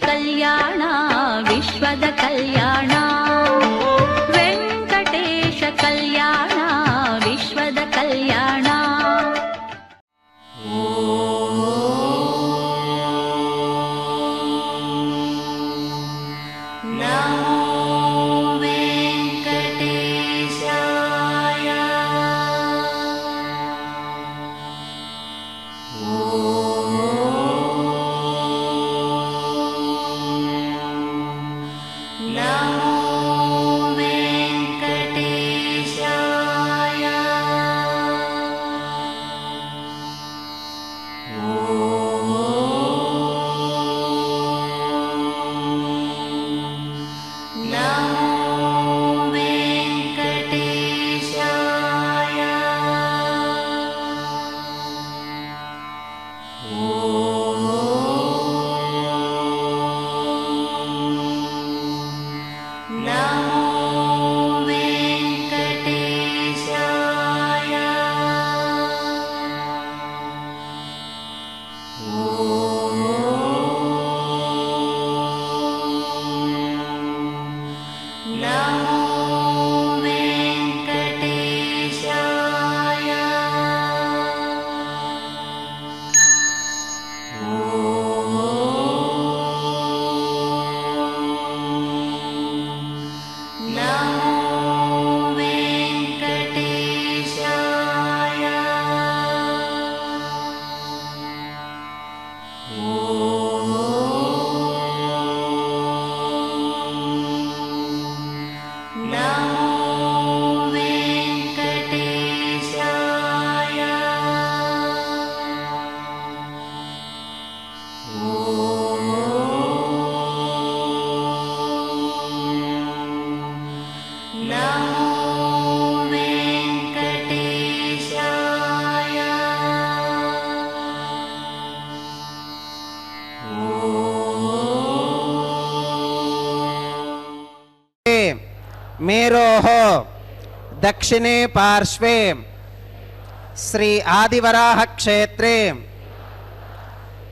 कल्याण विश्वद कल्याण वेंकटेश कल्याण विश्वद कल्याण। मेरोः दक्षिणे पार्श्वे श्री आदिवराह क्षेत्रे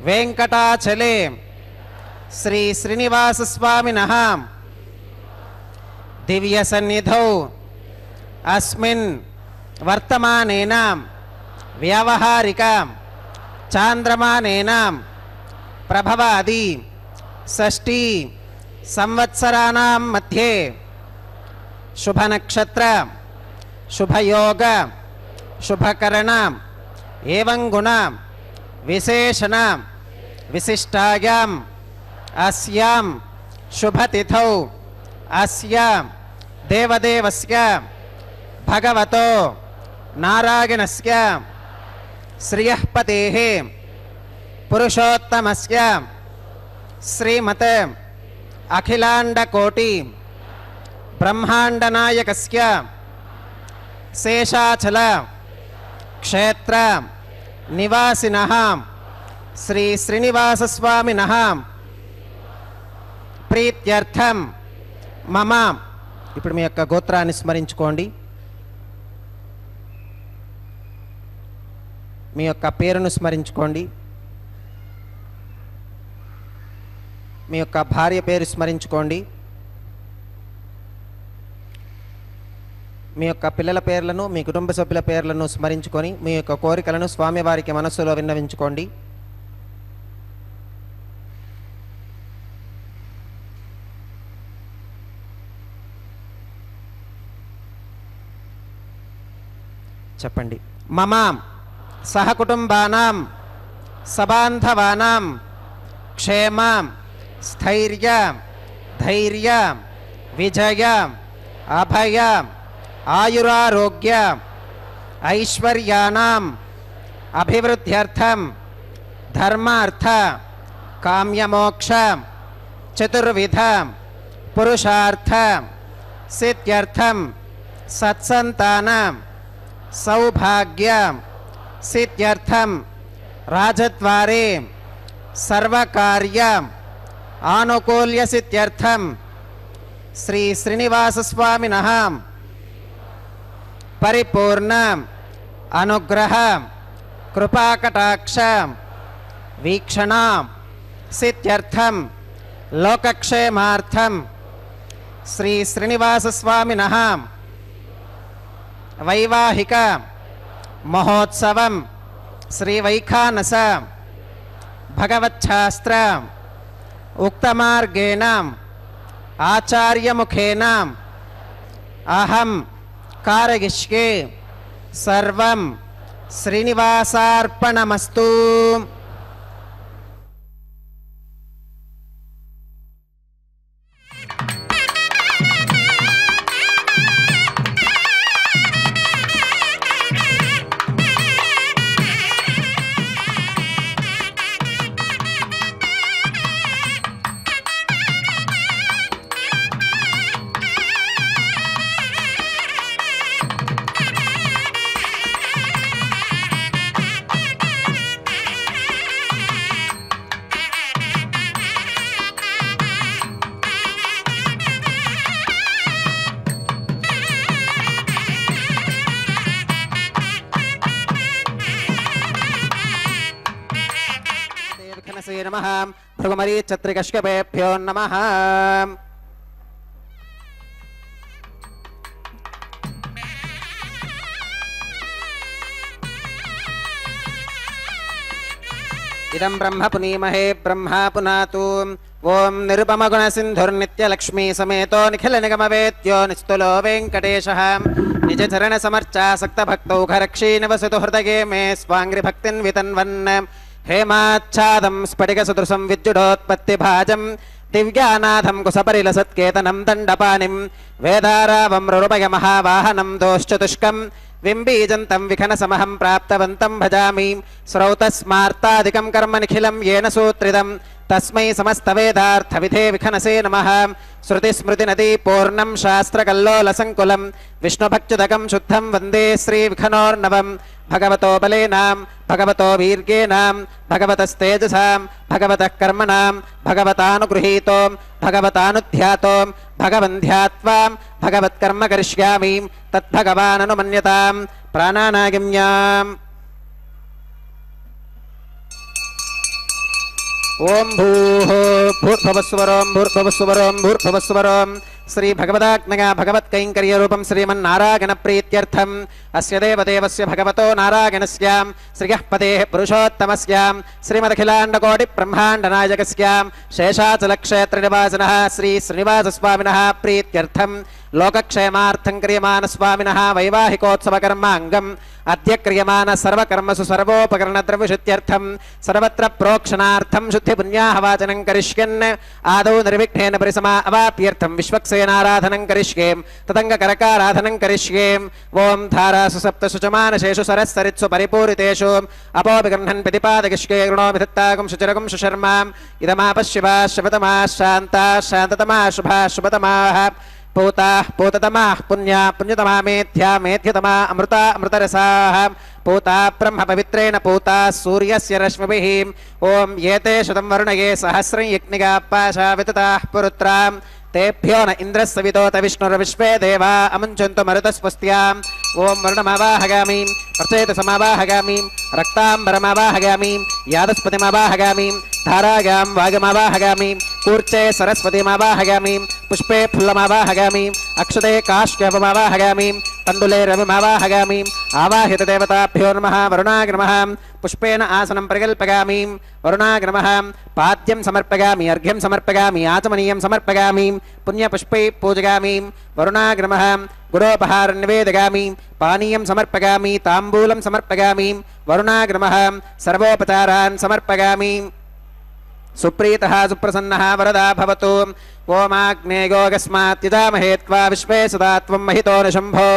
वेंकटाचले श्री श्रीनिवास स्वामिनः दिव्य सन्निधौ अस्मिन् वर्तमानेन व्यावहारिक चांद्रमानेन प्रभवादि षष्ठी संवत्सराणां मध्ये शुभ नक्षत्र शुभ योग शुभकरण एवं गुण विशेषण विशिष्टायाम् अस्यां शुभतिथौ अस्य देवदेवस्य भगवतो नारायणस्य श्रियःपतेः पुरुषोत्तमस्य श्रीमते अखिलांडकोटि ब्रह्मांडनायकस्य शेषाचल क्षेत्र निवासिनः श्री श्रीनिवास स्वामिनः प्रीत्यर्थं मम ఇప్పుడు మీ యొక్క గోత్రాన్ని స్మరించుకోండి, మీ యొక్క పేరును స్మరించుకోండి, మీ యొక్క భార్య పేరు స్మరించుకోండి, మీ యొక్క పిల్లల పేర్లను మీ కుటుంబ సభ్యుల పేర్లను స్మరించుకొని మీ యొక్క కోరికలను స్వామివారికి మనస్సులో విన్నవించుకోండి. చెప్పండి. మమ సహకుటుంబానాం సబాంధవానాం క్షేమ స్థైర్య ధైర్య విజయ అభయ ఆయురారోగ్య ఐశ్వర్యానాం అభివృద్ధ్యర్థం ధర్మార్థ కామ్యమోక్ష చతుర్విధ పురుషార్థ సిద్ధ్యర్థం సత్సంతాన సౌభాగ్య సిద్ధ్యర్థం రాజద్వారే సర్వకార్య ఆనుకూల్య సిద్ధ్యర్థం శ్రీ శ్రీనివాస స్వామినః పరిపూర్ణ అనుగ్రహ కృపాకటాక్ష వీక్షణ సిద్ధ్యర్థం లోకక్షేమార్థం శ్రీ శ్రీనివాసస్వామినః వైవాహిక మహోత్సవం శ్రీ వైఖానస భగవచ్ఛాస్త్ర ఉక్తమార్గేణ ఆచార్యముఖేన అహం కారయిష్యే సర్వం శ్రీనివాసార్పణమస్తు. నమః భృగుమరీచత్రికశ్యపేభ్యో నమః. ఇదం బ్రహ్మ పునీమహే బ్రహ్మా పునాతు. ఓం నిరుపమగుణసింధుర్నిత్యలక్ష్మీ సమేతో నిఖిల నిగమవేద్యో నిస్తులో వెంకటేశః. నిజచరణ సమర్చాసక్తభక్తౌఘరక్షీ నివసతు హృదయే మే స్వాంగ్రిభక్తిన్ వితన్వన్. హేమాచ్ఛాదం స్ఫటికసదృశం విద్యుడోత్పత్తిభాజం దివ్యానాథం కుశపరిలసత్కేతనం దండపాణిం వేదారావం రురుపయ మహావాహనం దోశ్చతుష్కం వింబీజంతం విఖనసమహం ప్రాప్తవంతం భజామి. శ్రౌతస్మార్తాదికం కర్మ నిఖిలం येन సూత్రితం తస్మై సమస్తవేదార్థవిధే విఖనసే నమః. శృతిస్మృతినదీ పూర్ణం శాస్త్రకల్లోలసంకులం విష్ణుభక్త్యుదకం శుద్ధం వందే శ్రీవిఖనోర్నవం. భగవతో బలేనాం భగవతో వీర్యేనాం భగవతస్తేజసాం భగవతః కర్మణాం భగవతానుగృహీతో భగవతానుధ్యాతో భగవంధ్యాత్వాం భగవత్కర్మ కరిష్యామి తద్భగవాననుమన్యతాం. ప్రాణానాగిమ్యాం. ఓం భూర్భువస్వరం భూర్భువస్వరం భూర్భువస్వరం. శ్రీ భగవదాజ్ఞగా భగవత్కైంకర్య రూపం శ్రీమన్నారాయణ ప్రీత్యర్థం అస్య దేవదేవస్య భగవతో నారాయణస్యాం శ్రియః పదేః పురుషోత్తమస్యాం శ్రీమదఖిలాండకోటి బ్రహ్మాండనాయకస్యాం శేషాచలక్షేత్రనివాసినః శ్రీ శ్రీనివాసస్వామినః ప్రీత్యర్థం లోకక్షేమార్థం క్రియమానస్వామినః వైవాహికోత్సవకర్మాంగం అద్య క్రియమాన సర్వకర్మసు సర్వోపకరణద్రవ్యశుద్ధ్యర్థం సర్వత్ర ప్రోక్షణార్థం శుద్ధిపుణ్యాహవాచనం కరిష్యన్. ఆదౌ నిర్విఘ్నేన పరిసమా అవాప్యర్థం విశ్వక్సేనారాధనం కరిష్యేం తదంగకరకారాధనం కరిష్యేం. ఓం ధారాసు సప్తసు చ మానసేషు సరస్సరిత్సు పరిపూరితేషు అపోపి గృహన్ ప్రతిపాదకిష్కే గృణోమి దత్తాగం శుచిరగం సుశర్మాం. ఇదమాపశివా శివతమా శాంతా శాంతతమా శుభా శుభతమాః పూతాః పూతతమాః పుణ్యా పుణ్యతమా మేధ్యా మేధ్యతమా అమృతా అమృతరసాః. పూతా బ్రహ్మ పవిత్రేణ పూతా సూర్యస్య రశ్మిభిః. ఓం ఏతే శతం వరుణగే సహస్రం యజ్ఞిగా పాశా వితతాః పురుత్రాం. తేభ్యో న ఇంద్రస్సవితోత విష్ణుర్విశ్వే దేవా అముంచంతు మరుతస్వస్త్యాం. ఓం వరుణమావాహగామి ప్రచేతసమావాహగామి రక్తాంబరమావాహగామి యాదస్పతిమావాహగామి ధారాగాం వాగమావాహగామి కూర్చే సరస్వతిమావాహగామి పుష్పే ఫుల్లమావాహగామి అక్షతే కాశ్యపమావాహగామి తండులే రవిమావాహగామి. ఆవాహిత దేవతాభ్యో నమః. వరుణాయ నమః. పుష్పేన ఆసనం ప్రకల్పగామి. వరుణాయ నమః. పాద్యం సమర్పగామి అర్ఘ్యం సమర్పగామి ఆచమనీయం సమర్పగామి పుణ్యపుష్పై పూజగామి. వరుణాయ నమః. గురోపహారం నివేదగామి పానీయం సమర్పగామి తాంబూలం సమర్పగామి. వరుణాయ నమః. సర్వోపచారాన్ సమర్పగామి. సుప్రీతః సుప్రసన్నః వరదా భవతు. ఓమాగ్నేయోగస్మాత్యజామహే త్వా విశ్వే సదా త్వం మహితో నిశంభో.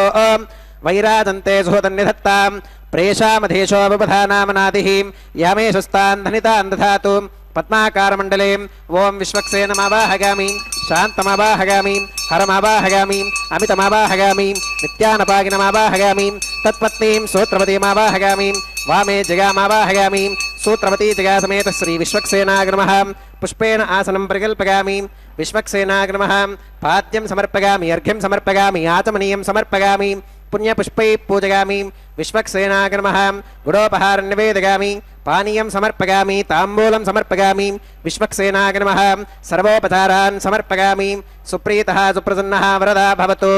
వైరాజంతే సుహృదన్నిధత్తాం ప్రేషామధేశోపధానామనాదిః యామేషుస్తాన్ ధనితాన్ దధాతు. పద్మాకారమండలే ఓం విశ్వక్సేనమావాహగామి శాంతమావాహగామి హరమావాహగామి అమితమావాహగామి నిత్యానపాగినమావాహగామి తత్పత్నీం సూత్రవతీమావాహగామి వామే జగామావాహగామి సూత్రవతీ జగా సమేత శ్రీ విశ్వక్సేనాయ నమః. పుష్పేణ ఆసనం ప్రకల్పగామి. విశ్వక్సేనాయ నమః. పాద్యం సమర్పగామి అర్ఘ్యం సమర్పగామి ఆచమనీయం సమర్పగామి पुण्यपुष्पैः पूजयामि विश्वक्सेनाय नमः गुडोपहारं निवेदयामि पानीयं समर्पयामि ताम्बूलं समर्पयामि विश्वक्सेनाय नमः सर्वोपचारान् समर्पयामि सुप्रीतः सुप्रसन्नः वरदा भवतु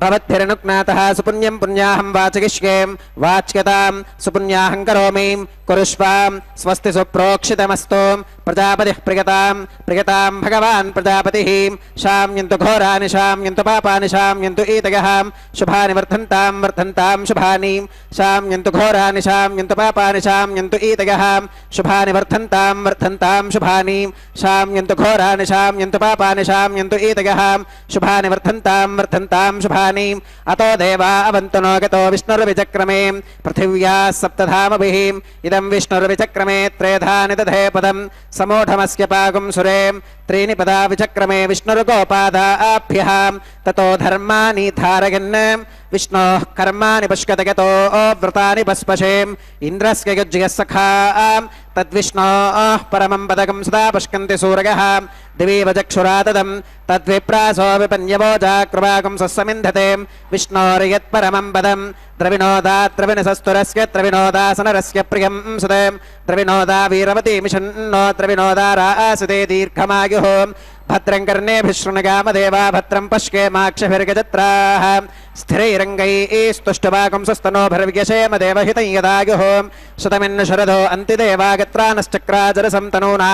भवद्भिरनुज्ञातः सुपुण्यं पुण्याहं वाचयिष्ये वाच्यतां सुपुण्याहं करोमि कुरुष्वां स्वस्ति सुप्रोक्षितमस्तु प्रजापतिः प्रियतां भगवान् प्रजापतिः शाम्यन्तु घोरानि शाम्यन्तु पापानि शाम्यन्तु ईतयः शुभानि वर्धन्तां शुभानि शाम्यन्तु घोरानि शाम्यन्तु पापानि शाम्यन्तु ईतयः शुभानि वर्धन्तां शुभानि शाम्यन्तु घोरानि शाम्यन्तु पापानि शाम्यन्तु ईतयः शुभानि वर्धन्तां शुभानि अतो देवा अवन्तु नो गतो विष्णुर्विचक्रमे पृथिव्याः सप्तधामभिः इदं विष्णुर्विचक्रमे त्रेधानि दधे पदं समूढमस्य पागुं सुरे त्रीणि पदा विचक्रमे विष्णुर्गोपादाभ्यः ततो धर्माणि धारयन् विष्णोः कर्माणि पुष्कतगतो व्रतानि पस्पशेम् इन्द्रस्य युज्यः सखा तद्विष्णोः परमं पदकं सदा पुष्कन्ति सूरयः दिवीव चक्षुराददं तद्विप्रासो विपन्यवोजा कृपागं सस्समिन्धते विष्णोर्यत्परमं पदं द्रविणोदात्रविणसस्तुरस्य द्रविणोदासनरस्य प्रियं सुते द्रविणोदा वीरवती मिषन्नो द्रविणोदा रासिते दीर्घमायुः भद्रं कर्णेभिः शृणुयामदेवा भद्रं पश्येमाक्षभिर्गजत्राः स्थिरैरङ्गैस्तुष्टुवागं स्वस्तनोभिर्व्यशेम देवहितं यदायुः सुतमिन्न शरदो अन्तिदेवागत्रानश्चक्राजरसं तनूना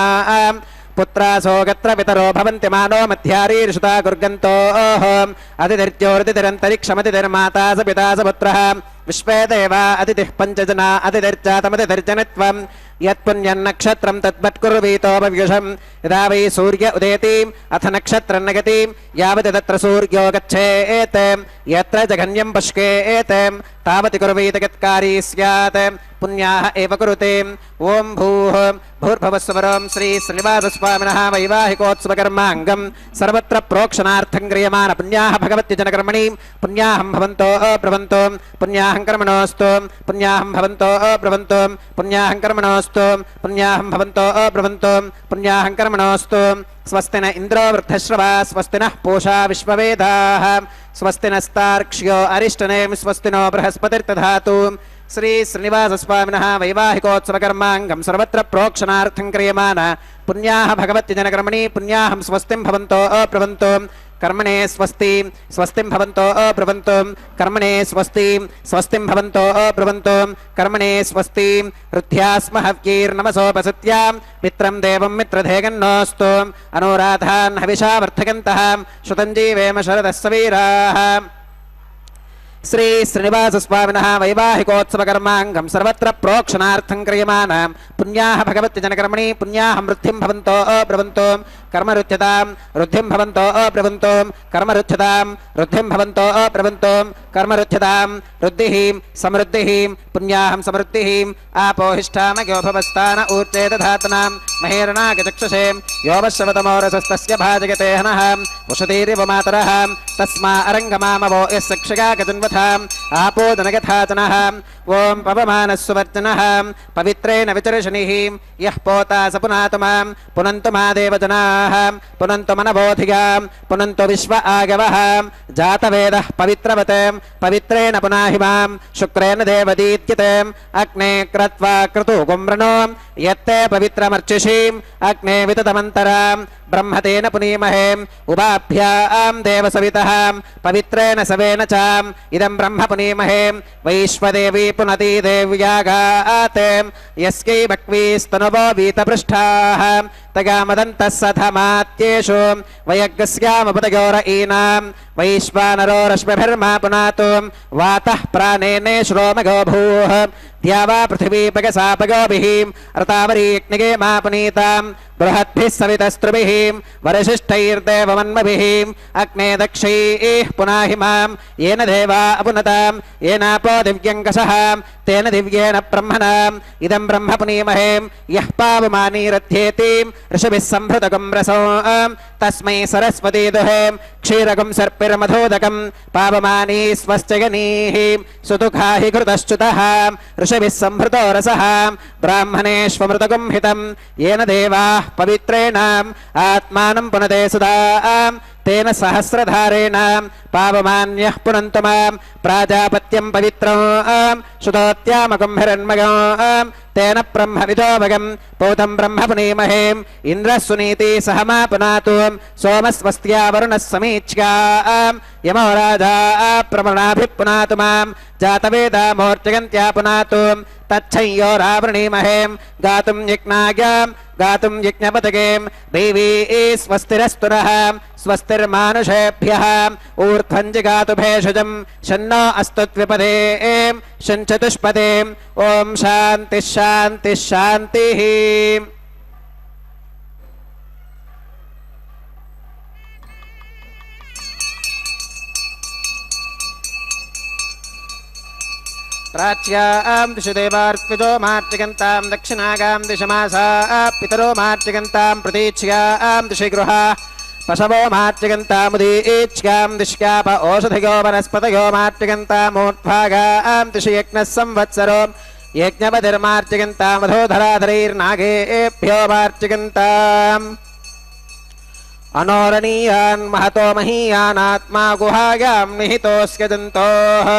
पुत्रासो गत्र पितरो भवन्ति मानो मध्यारीर्षुता गुर्गन्तोः अतिथिर्ज्योतिथिरन्तरिक्षमतिथिर्माता स पिता स पुत्रः विश्वे देवा अतिथिः पञ्चजना अतिथिर्जातमतिथिर्जनित्वं यत्पुण्यन्नक्षत्रं तद्वत्कुर्वीतोपव्युषं यदा वै सूर्य उदेति अथ नक्षत्रं नगति यावत् तत्र सूर्यो गच्छेत् यत्र जघन्यं पश्येत् तावति कुर्वीत यत्कारी स्यात् पुण्याः एव कुरुते ओं भूर्भुवस्वरं श्री श्रीनिवासस्वामिनः वैवाहिकोत्सवकर्माङ्गं सर्वत्र प्रोक्षणार्थं क्रियमाण पुण्याः भगवत्यजनकर्मणि पुण्याहं भवन्तो अब्रवन्तो पुण्याहं कर्मणोऽस्तु पुण्याहं भवन्तो अब्रवन्तो पुण्याहं कर्मणोऽस्तु पुण्याहं भवन्तो अब्रवन्तो पुण्याहं कर्मणोऽस्तु स्वस्ति न इन्द्रो वृद्धश्रवा स्वस्ति नः पूषा विश्ववेदाः स्वस्ति नस्तार्क्ष्यो अरिष्टनेमि स्वस्ति नो बृहस्पतिर्दधातु श्री श्रीनिवासस्वामिनः वैवाहिकोत्सवकर्माङ्गं सर्वत्र प्रोक्षणार्थं क्रियमाण पुण्याः भगवत्यजनकर्मणि पुण्याहं स्वस्तिं भवन्तो अब्रवन्तो कर्मणे स्वस्ति स्वस्तिं भवन्तो अब्रवन्तो कर्मणे स्वस्ति स्वस्तिं भवन्तो अब्रवन्तो कर्मणे स्वस्ति ऋद्ध्यास्महव्यैर्नमसोपसत्यां मित्रं देवं मित्रधेगन्नोऽस्तु अनुराधान् हविषा वर्धकन्तः श्रुतं जीवेम शरदः सवीराः श्री श्रीनिवासस्वामिनः वैवाहिकोत्सवकर्माङ्गं सर्वत्र प्रोक्षणार्थं क्रियमाण पुण्याः भगवत्यजनकर्मणि पुण्याहं वृद्धिं भवन्तो अब्रवन्तो कर्मरुच्यतां वृद्धिं भवन्तो अब्रवन्तो कर्मरुच्यतां वृद्धिं भवन्तो अब्रवन्तो कर्मरुच्यतां वृद्धिः समृद्धिः पुण्याहं समृद्धिः आपोहिष्ठामग्योभवस्तान ऊर्जे दधातनां महेरणागचक्षुषे योवश्रवतमोरसस्तस्य भाजयते हनः उषतीरिव मातरः तस्मा अरङ्गमामवो यस्य क्षगागजन्वथाम् आपोदनगथाचनः ओं पवमानस्सुवर्जनः पवित्रेण विचर्षणिः यः पोता स पुनातु मां पुनन्तु मा देवजनाः पुनन्तु मनबोधियां पुनन्तु विश्व आगवः जातवेदः पवित्रवत् पवित्रेण पुनाहि मां शुक्रेण देवदीत्यते अग्ने क्रत्वा क्रतुगुम्रणो यत्ते पवित्रमर्चिषीम् अग्ने विततमन्तरां ब्रह्मतेन पुनीमहे उभाभ्यां देवसवितः पवित्रेण सवेन चाम् इदं ब्रह्म पुनीमहे वैश्वदेवी पुनती देव्यागात् यस्यै भक्वीस्तनुवो वीतपृष्ठाः तगामदन्तः सधमात्येषु वयज्ञस्यामपदयोर ईनां वैश्वानरो रश्मिभिर्मा पुनातु वातः प्राणेने श्रोमगो भूः द्यावा पृथिवी पगसापगोभिः रतावरीग्निगे मा पुनीतां बृहद्भिः सवितस्त्रुभिः वरशिष्ठैर्देवमन्मभिः अग्ने दक्षैः पुनाहि मां येन देवा अपुनतां येनापो दिव्यङ्कषः तेन दिव्येन ब्रह्मणाम् इदं ब्रह्म पुनीमहे यः पावमानीरथ्येति ऋषभिः सम्भृतकं रसो तस्मै सरस्वती दुहे क्षीरकं सर्पिर्मधोदकं पावमानी स्वश्चयनीः सुदुःखा हि कृतश्च्युतः ऋषभिः सम्भृतो रसः ब्राह्मणेष्वमृतकं हितं येन देवाः पवित्रेण आत्मानं पुनते सुधा तेन सहस्रधारेण पावमान्यः पुनन्तु मां प्राजापत्यं पवित्रं सुतोत्यामकुम्भिरन्मयं तेन ब्रह्मविदोभगं पौतं ब्रह्म पुनीमहे इन्द्रः सुनीति सहमा पुनातु सोमस्वस्त्या वरुणः समीच्या यमो राजा प्रमणाभिः पुनातु मां जातवेदा मूर्तिगन्त्या पुनातु तच्छय्यो रावृणीमहे गातुं यज्ञाज्ञां गातुं यज्ञपतगें देवी स्वस्तिरस्तु नः स्वस्तिर्मानुषेभ्यः ऊर्ध्वं जिगातु भेषजं शन्नो अस्तु द्विपदे शञ्चतुष्पदे ॐ शान्तिः शान्तिः शान्तिः। प्राच्यां दिशि देवार्पितो मार्जगन्तां दक्षिणागां दिशमासा पितरो मार्जगन्तां प्रतीच्यां दिशि गृहा पशवो मार्जगन्तामुदीच्यां दिश्याप ओषधयो वनस्पतयो मार्जगन्तामूर्ध्वागां दिशि यज्ञः संवत्सरो यज्ञपतिर्मार्जगन्तामधोधराधरैर्नागेभ्यो मार्जगन्ताम् अनोरणीयान् महतो महीयानात्मा गुहायां निहितोऽस्य जन्तोः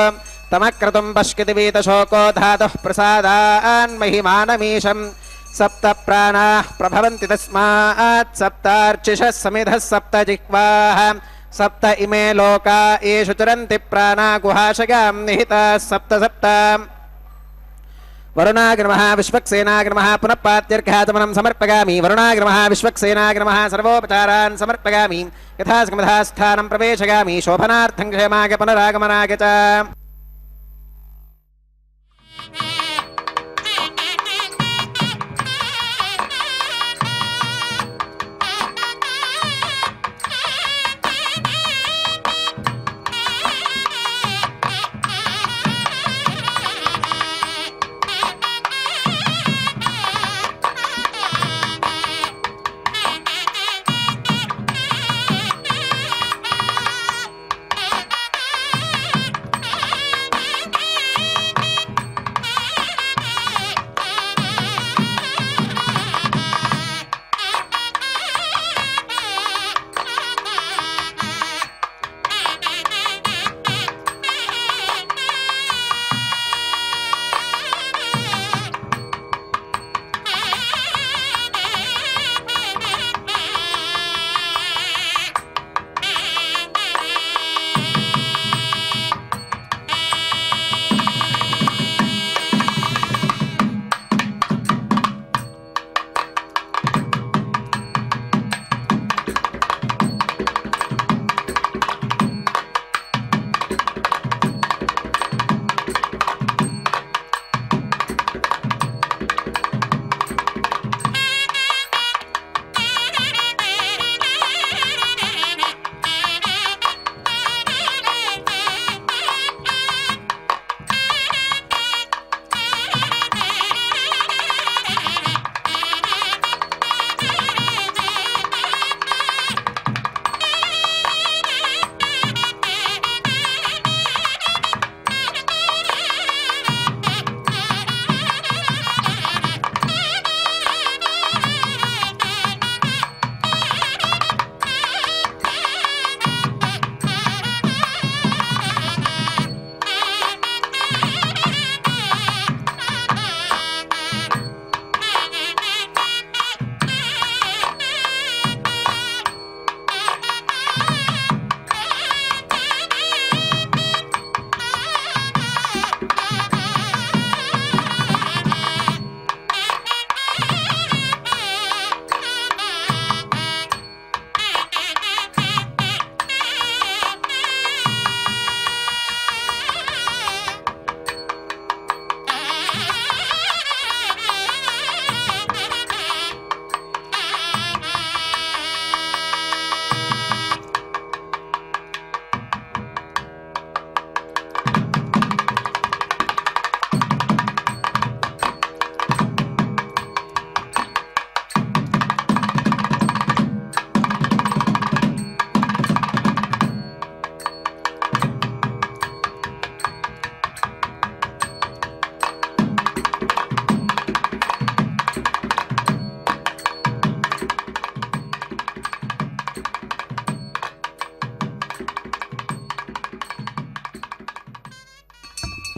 तमक्रतुं पश्यति वीतशोको धातुः प्रसादान् महिमानमीशं सप्त प्राणाः प्रभवन्ति तस्मात् सप्तार्चिषः समिधः सप्त जिह्वाः सप्त इमे लोका येषु चरन्ति प्राणा गुहाशयां निहिताः सप्त सप्त। वरुणाग्रमः विश्वक्सेनाग्रमः पुनः पात्यर्घाचमनं समर्पयामि वरुणाग्रमः विश्वक्सेनाग्रमः सर्वोपचारान् समर्पयामि यथा स्थानं प्रवेशयामि शोभनार्थं क्षेमाय पुनरागमनाय च।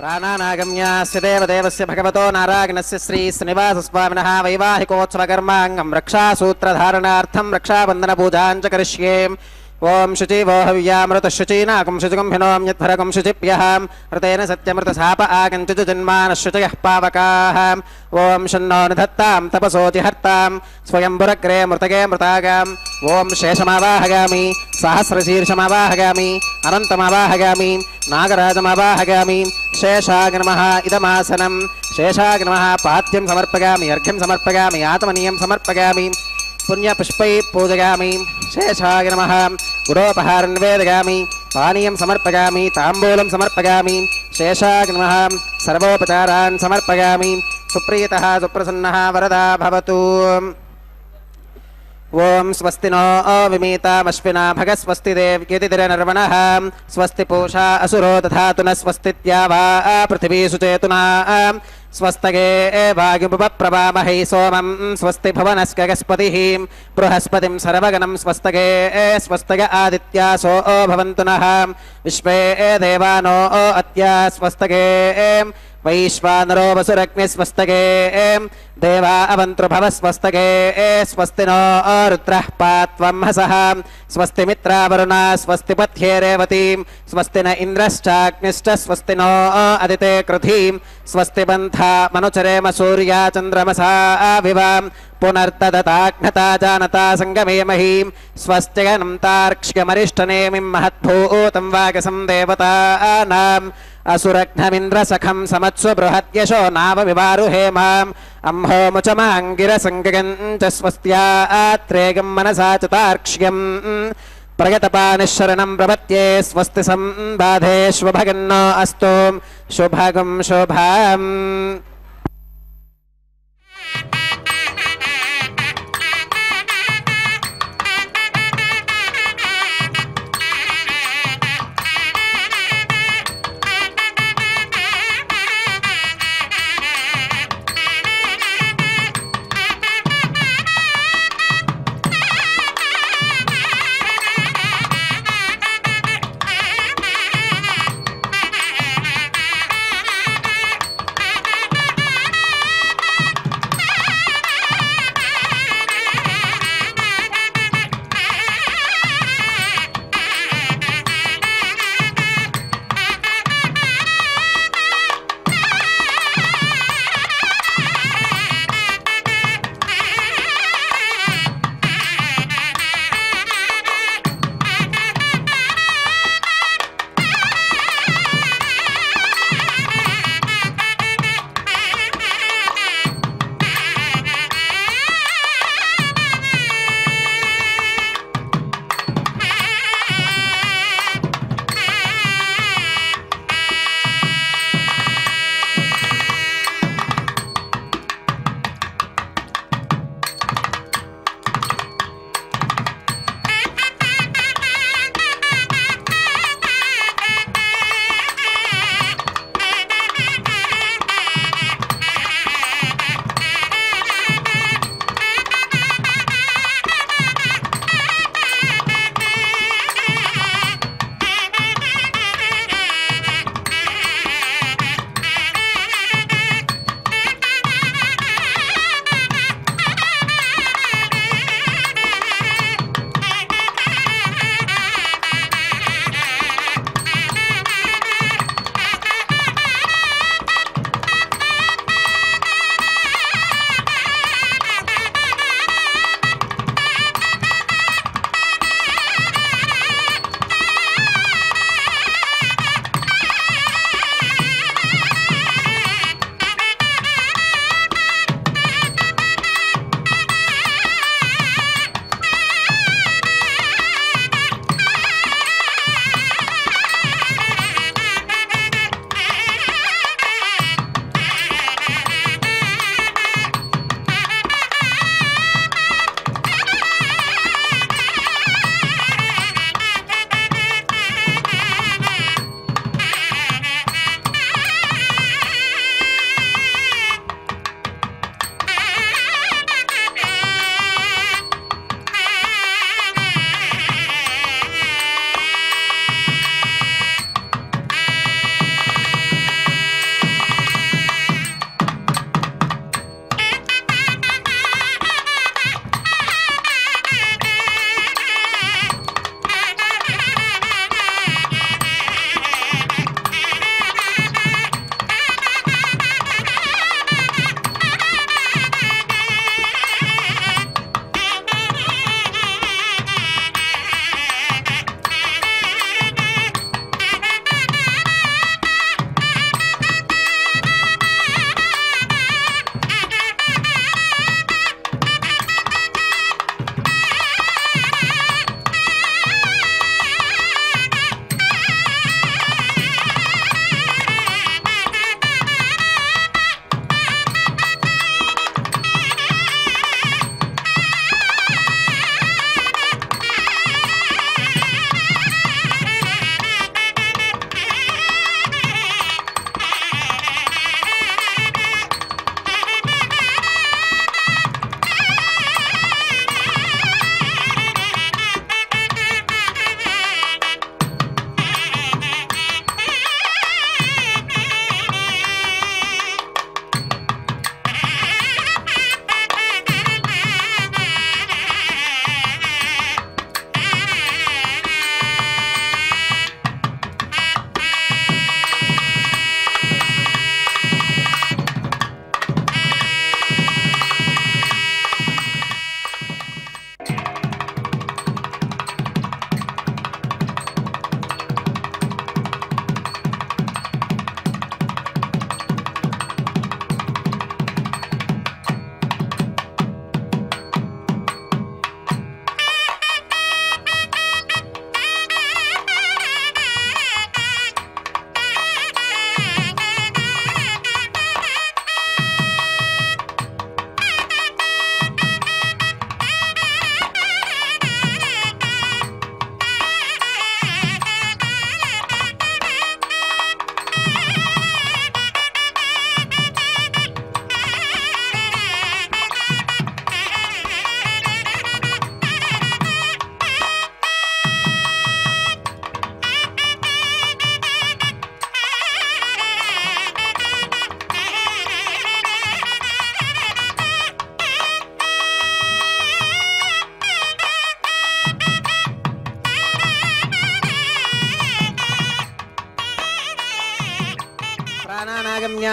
प्राणानागम्यास्य देवदेवस्य भगवतो नारायणस्य श्रीश्रीनिवासस्वामिनः वैवाहिकोत्सवकर्माङ्गं रक्षासूत्रधारणार्थं रक्षाबन्धनपूजां च करिष्ये। ओम शुचिवो हव्यामृतशुचीनाकं शुचिगुंभिनों यद्भरगं शुचिप्यः ऋतेन सत्यमृतसाप आगञ्चुजन्मानश्रुचयः पावकाः। ओम शन्नो निधत्तां तपसोऽतिहर्तां स्वयंभुरग्रे मृतगे मृतागाम्। ओम शेषमावाहगामि सहस्रशीर्षमावाहगामि अनन्तमावाहगामि नागराजमावाहगामि। शेषाय नमः इदमासनं शेषाय नमः पाद्यं समर्पयामि अर्घ्यं समर्पयामि आत्मनीयं समर्पयामि पुण्यपुष्पै पूजयामि। शेषाय नमः गुरोपहारं निवेदयामि पानीयं समर्पयामि ताम्बूलं समर्पयामि। शेषाय नमः सर्वोपचारान् समर्पयामि। सुप्रीतः सुप्रसन्नः वरदा भवतु। ओम स्वस्ति नो विमीतामश्विना भगः स्वस्ति देव्यतिरनर्वणः स्वस्ति पूषा असुरो दधातु न स्वस्तित्यावा पृथिवी सुचेतुना स्वस्तगे वायुपप्रभामहै सोमं स्वस्ति भुवनस्कगस्पतिः बृहस्पतिं सर्वगणं स्वस्तगे स्वस्तग आदित्यासो भवन्तु नः विश्वे देवानो अत्या स्वस्तगे वैश्वानरो वसुरग्नि स्वस्तगे देवा अवन्तृभव स्वस्तगे स्वस्ति नो रुद्रः पात्वं हसः स्वस्ति मित्रावरुणा स्वस्ति पथ्ये रेवतीं स्वस्ति न इन्द्रश्चाग्निश्च स्वस्ति नो अदिते कृधिं स्वस्ति बन्धा मनुचरेम सूर्या चन्द्रमसा विवां पुनर्तदताघ्नता जानता संगमे महीं स्वस्त्यगनं तार्क्ष्यमरिष्टनेमिं महद्भूतं वागसं देवतानाम् असुरघ्नमिन्द्रसखं समत्स्व बृहद्यशो नाव विवारुहे माम् अम्होमुचमाङ्गिरसङ्गगं च स्वस्त्यात्रेगं मनसा च तार्क्ष्यम् प्रगतपानिशरणं प्रपत्ये स्वस्ति सम्बाधेष्वभगन्नो अस्तु शुभगं शुभम्।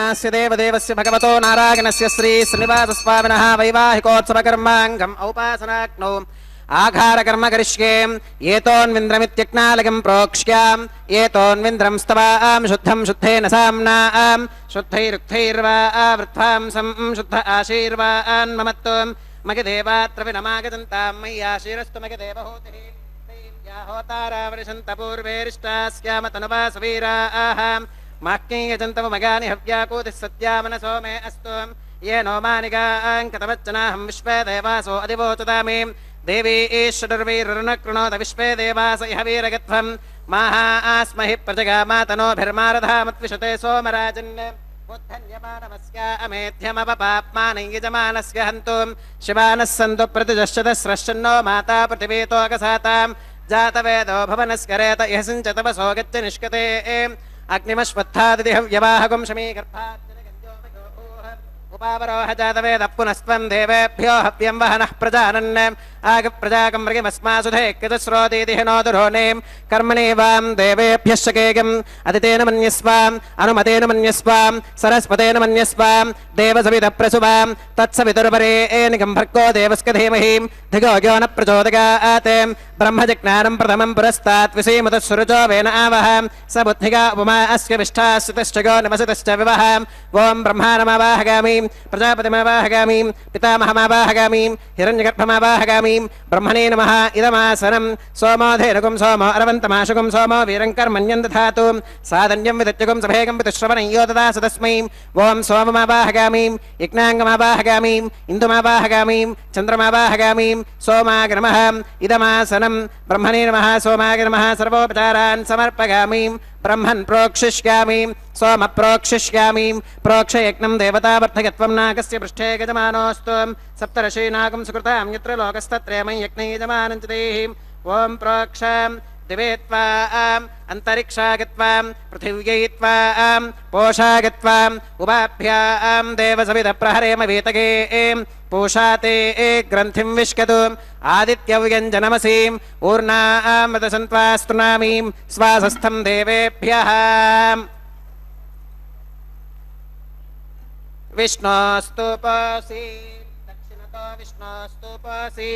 ब्रह्मणस्य देवदेवस्य भगवतो नारायणस्य श्री श्रीनिवासस्वामिनः वैवाहिकोत्सवकर्माङ्गम् औपासनाग्नौ आघारकर्म करिष्ये एतोन्विन्द्रमित्यज्ञालकं प्रोक्ष्याम् एतोन्विन्द्रं स्तवाम् शुद्धं शुद्धेन साम्नाम् शुद्धैरुक्थैर्वा आवृत्वांसं शुद्ध आशीर्वान् ममत्वम् मगदेवात्र विनमागतन्तां मय्याशीरस्तु मगदेवहूतिः होतारावृशन्त पूर्वेरिष्टास्याम तनुवा सवीराः माक्ञयजन्तव मगानि हव्याकूतिः सत्यामनसो मे अस्तु ये नो मानिकाङ्कतवच्चनाहं विश्वे देवासो अधिवोचतामि देवी ईश्वरवीरुणकृणोत विश्वे देवास इह वीरगत्वं माहा आस्महि प्रजगामातनोभिर्मारधामत्विशते सोमराजन् उद्धन्यमानमस्या अमेध्यमवपाप्मानयजमानस्य हन्तुं शिवानः सन्तु प्रतिजश्चतस्रश्चन्नो माता पृथिवीतोऽकसाताम् जातवेदो भवनस्करेत इह सिञ्च तपसो गच्छ निष्कते अग्निमश्वत्थादिहव्यवाहकं शमीकर्पात् उपावरोह जातवेदः पुनस्त्वं देवेभ्यो हव्यं वहनः प्रजानन् आगप्रजाकं मृगिमस्मासुधे कृतस्रोतीतिः नोदुरोनें कर्मणि वां देवेभ्यः शकेगम् अदितेन मन्यस्वाम् अनुमतेन मन्यस्वाम् सरस्वतेन मन्यस्वाम् देवसवितप्रसुवां तत्सवितुर्वरेणिकं भर्गो देवस्य धीमहि धिगो यो न प्रचोदयात् ब्रह्मजिज्ञानं प्रथमं पुरस्तात् विसीमतः सुरुचो वेन आवह स बुद्धिगा उपमा अस्य विष्ठाश्रितश्च गो नमसितश्च विवह ओं ब्रह्माणमावाहगामि प्रजापतिमावाहगामि पितामहमावाहगामि हिरण्यगर्भमावाहगामि ब्रह्मणे नमः इदमासनं सोमोधेनुकं सोमो अरवन्तमाशुकं सोमो वीरं कर्मण्यं दधातु साधन्यं विदत्यगं सभेगं पितुश्रवणं यो ददासु तस्मै ओं सोममावाहगामि यज्ञाङ्गमावाहगामि इन्दुमावाहगामि चन्द्रमावाहगामि सोमाय नमः इदमासनं ब्रह्मणे नमः सोमाय नमः सर्वोपचारान् समर्पयामि ब्रह्मन् प्रोक्षिष्यामि सोम प्रोक्षिष्यामि प्रोक्षयज्ञं देवतावर्धकत्वं नागस्य पृष्ठे गजमानोऽस्तु सप्तर्षीनागं सुकृतां यत्र लोकस्तत्रयमं यज्ञे यजमानं च देहि ॐ प्रोक्षां दिवे त्वाम् अन्तरिक्षागत्वां पृथिव्यै त्वां पोषागत्वाम् उभाभ्यां देवसविधप्रहरेम वीतगे पूषाते ग्रन्थिं विष्कतु आदित्यव्यञ्जनमसीम् ऊर्णामृतसन्त्वास्तुनामीं स्वासस्थं देवेभ्यः विष्णोस्तुपसि दक्षिणतो विष्णोस्तुपसि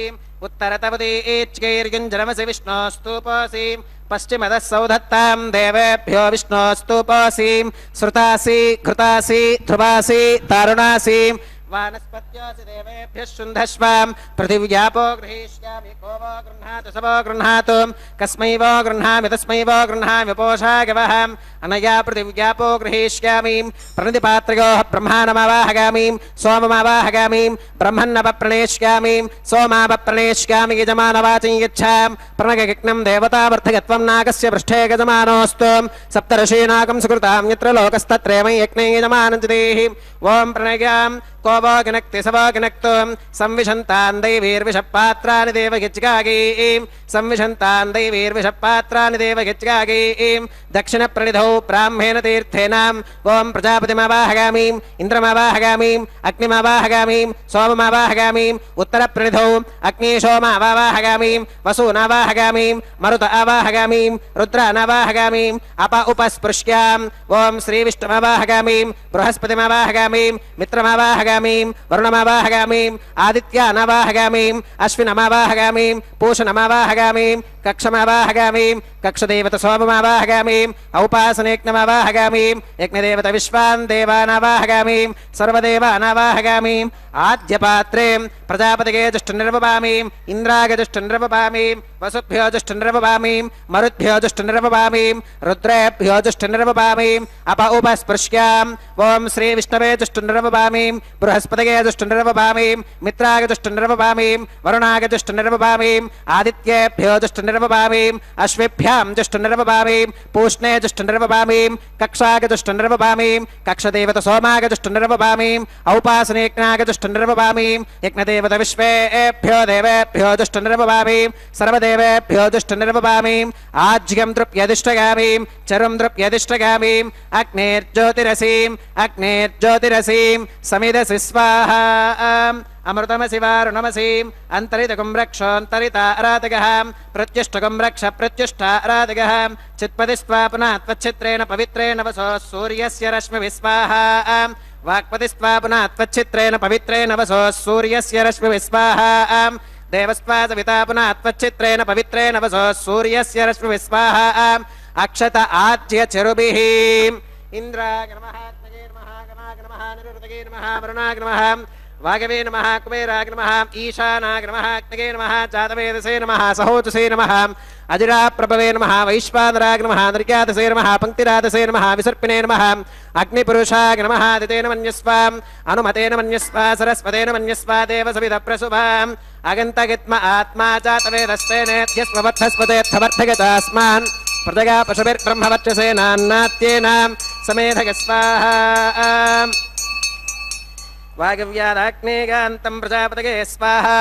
उत्तरतवदीच्चैर्युञ्जनमसि विष्णोस्तुपसि पश्चिमतः सौधत्तां देवेभ्यो विष्णोस्तुपसि श्रुतासि घृतासि ध्रुवासि तारुणासि वानस्पत्योऽसि देवेभ्यः शुन्धस्वां पृथिव्यापो गृहीष्यामि को वो गृह्णातु स वो गृह्णातु कस्मै वो गृह्णामि तस्मै वो गृह्णामि पोषागवः अनया पृथिव्यापो गृहीष्यामि प्रणितिपात्रयोः ब्रह्माणमावाहगामि सोममावाहगामि ब्रह्मन्नवप्रणेष्यामि सोमावप्रणेष्यामि यजमानवाचं यच्छां प्रणगयज्ञं देवतावर्धकत्वं नागस्य पृष्ठे गजमानोऽस्तु सप्तर्षीनागं सुकृतां यत्र लोकस्तत्रयमं यज्ञे यजमानं च देहि ॐ प्रणयां को वो गिनक्ति स वो गिनक्तु संविशन्तान् दैवीर्विषपात्राणि देवगिच्कागीं संविशन्तान् दैवीर्विषपात्राणि देवगिच्कागीं दक्षिणप्रणिधौ ब्राह्मेण तीर्थेन ॐ प्रजापतिमावाहगामि इन्द्रमावाहगामि अग्निमावाहगामि सोममावाहगामि उत्तरप्रणिधौ अग्निशोमावाहगामि वसूनावाहगामि मरुत आवाहगामि रुद्रानावाहगामि अप उपस्पृश्यां ॐ श्रीविष्णुमावाहगामि बृहस्पतिमावाहगामि मित्रमावाहगामि वरुणमावाहगामि आदित्यानावाहगामि अश्विनमावाहगामि पूषणमावाहगामि कक्षमावाहगामि कक्षदेवत सोममावाहगामि औपासनेज्ञमावाहगामि यज्ञदेवत विश्वान् देवानावाहगामि सर्वदेवानावाहगामि आद्यपात्रे प्रजापतिगे जुष्टनिर्वपामि इन्द्रागे जुष्टनिर्वपामि वसुभ्यो जुष्टनिर्वपामि मरुद्भ्यो जुष्टनिर्वपामि रुद्रेभ्यो जुष्टनिर्वपामि अप उपस्पृश्यां ॐ श्रीविष्णवे जुष्टनिर्वपामि बृहस्पतिगे जुष्टनिर्वपामि मित्रागे जुष्टनिर्वपामि वरुणागे जुष्टनिर्वपामि आदित्येभ्यो जुष्टनिर्वपामि अश्विभ्यां जुष्टनिर्वपामि पूष्णे जुष्टनिर्वपामि कक्षागे जुष्टनिर्वपामि कक्षदेवत सोमागे जुष्टनिर्वपामि औपासनेज्ञागे जुष्टनिर्वपामि यज्ञदेवत विश्वेभ्यो देवेभ्यो जुष्टनिर्वपामि सर्वदेवेभ्यो जुष्टनिर्वपामि आज्यं द्रुप्यधिष्ठगामि चरुं द्रुप्यधिष्ठगामि अग्नेर्ज्योतिरसीं समिदसि स्वाहा अमृतमसि वारुणमसीम् अन्तरितकं रक्षोऽन्तरिताराधकः प्रत्युष्टकं रक्ष प्रत्युष्टाराधकः चित्पतिस्त्वा पुनः त्वच्छित्रेण पवित्रेण वसो सूर्यस्य रश्मिभिः स्वाहा वाक्पतिस्त्वा पुनः त्वच्छित्रेण पवित्रेण वसो सूर्यस्य रश्मिभिः स्वाहा देवस्त्वा सविता पुनः त्वच्छित्रेण पवित्रेण वसो सूर्यस्य रश्मिभिः स्वाहा अक्षत आज्य चरुभिः इन्द्राय नमः अग्नये नमः गणाय नमः निरुतये नमः वरुणाय नमः वागवे नमः कुबेराय नमः ईशानाय नमः अग्नये नमः जातवेदसे नमः सहोजसे नमः अजिराप्रभवे नमः वैश्वानराय नमः निर्यातसे नमः पंक्तिरातसे नमः विसर्पिणे नमः अग्निपुरुषाय नमः दितेन मन्यस्व अनुमतेन मन्यस्व सरस्वतेन मन्यस्व देवसविदप्रसुभाम् अगन्तगित्म आत्मा जातवेदस्तेनेत्यस्मवत्थस्पतेऽर्थवर्धगतास्मान् प्रजगा पशुभिर्ब्रह्मवर्चसेनान्नात्येन समेधग स्वाहा वागव्यादाग्नेगान्तं प्रजापतये स्वाहा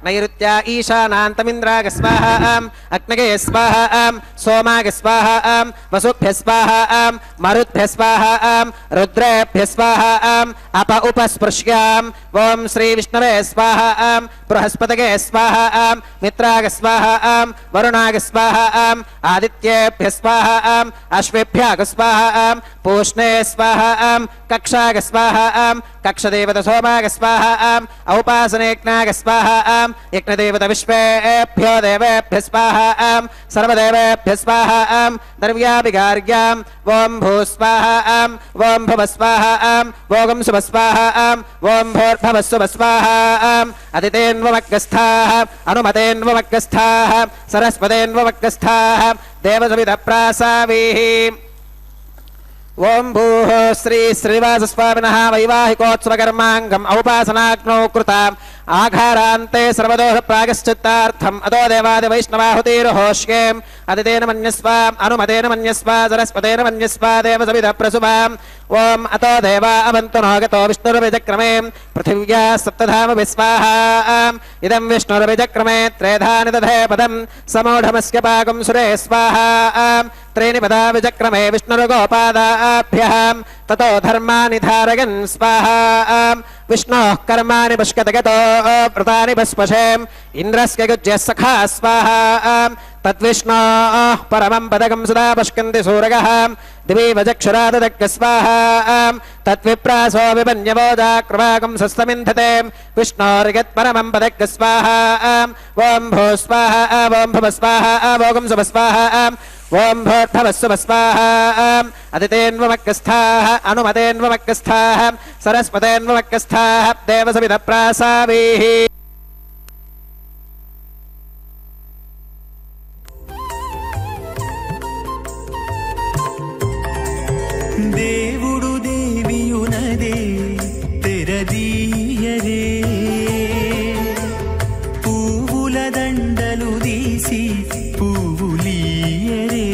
नैऋत्या ईशानान्तमिन्द्राग स्वाहा अग्नगे स्वाहा सोमाग स्वाहा वसुभ्यः स्वाहा मरुद्भ्यः स्वाहा रुद्रेभ्यः स्वाहा अप उपस्पृश्याम् ॐ श्रीविष्णवे स्वाहा बृहस्पतये स्वाहा मित्राग स्वाहा वरुणाग स्वाहा आदित्येभ्यः स्वाहा अश्वेभ्यः स्वाहा पूष्णे स्वाहा कक्षाग स्वाहा कक्षदेवत सोमाग स्वाहा औपासनेज्ञाग स्वाहा यज्ञदेवत विश्वेभ्यो देवेभ्यः स्वाहा सर्वदेवेभ्यः स्वाहा द्रव्याभिगार्याम् ॐ भूस्वाहा ॐ भुवस्वाहा ॐ शुभस्वाहा ॐ भूर्भुवस्सुभस्वाहा अदितेन्वमग्गस्थाः अनुमतेन्वमग्गस्थाः सरस्वतेन्वमग्गस्थाः देवसविधप्रासावीः ओं भूः श्री श्रीनिवासस्वामिनः वैवाहिकोत्सवकर्माङ्गम् औपासनाग्नौ कृताम् आघारान्ते सर्वदोष प्रागश्चित्तार्थम् अतो देवादिवैष्णवाहुतिर्होष्येम् अदितेन मन्यस्वाम् अनुमतेन मन्यस्वा सरस्वतेन मन्यस्वा देवसविधप्रसुभाम् ओम अतो देवा अवन्तु नो गतो विष्णुरभिचक्रमे पृथिव्या सप्तधामभिः स्वाहा इदं विष्णुरभिचक्रमे त्रेधानि दधे पदं समूढमस्य पाकं सुरे स्वाहा त्रीणि पदा विचक्रमे विष्णुर्गोपादाभ्यः ततो धर्मानि धारयन् स्वाहा विष्णोः कर्माणि पुष्कतगतो व्रतानि भस्पशेम् इन्द्रस्य गुज्यः सखा स्वाहा तद्विष्णोः परमं पदकं सदा पश्यन्ति सूरगः दिवि वचक्षुराददग्ग स्वाहा तद्विप्रासो विपन्यवोजाकृपाकं सस्तमिन्धते विष्णोर्यत्परमं पदग्ग स्वाहा ॐ भूः स्वाहा ॐ भुवः स्वाहा ॐ शुभः स्वाहा ॐ भूर्भुवः स्वाहा अदितेन्वमग्गस्थाः अनुमतेन्वमग्गस्थाः सरस्वतेन्वमग्गस्थाः देवसविधप्रासावीः దేవుడు దేవియునదే తెరదీయరే పువ్వుల దండలు తీసి పువ్వులీయరే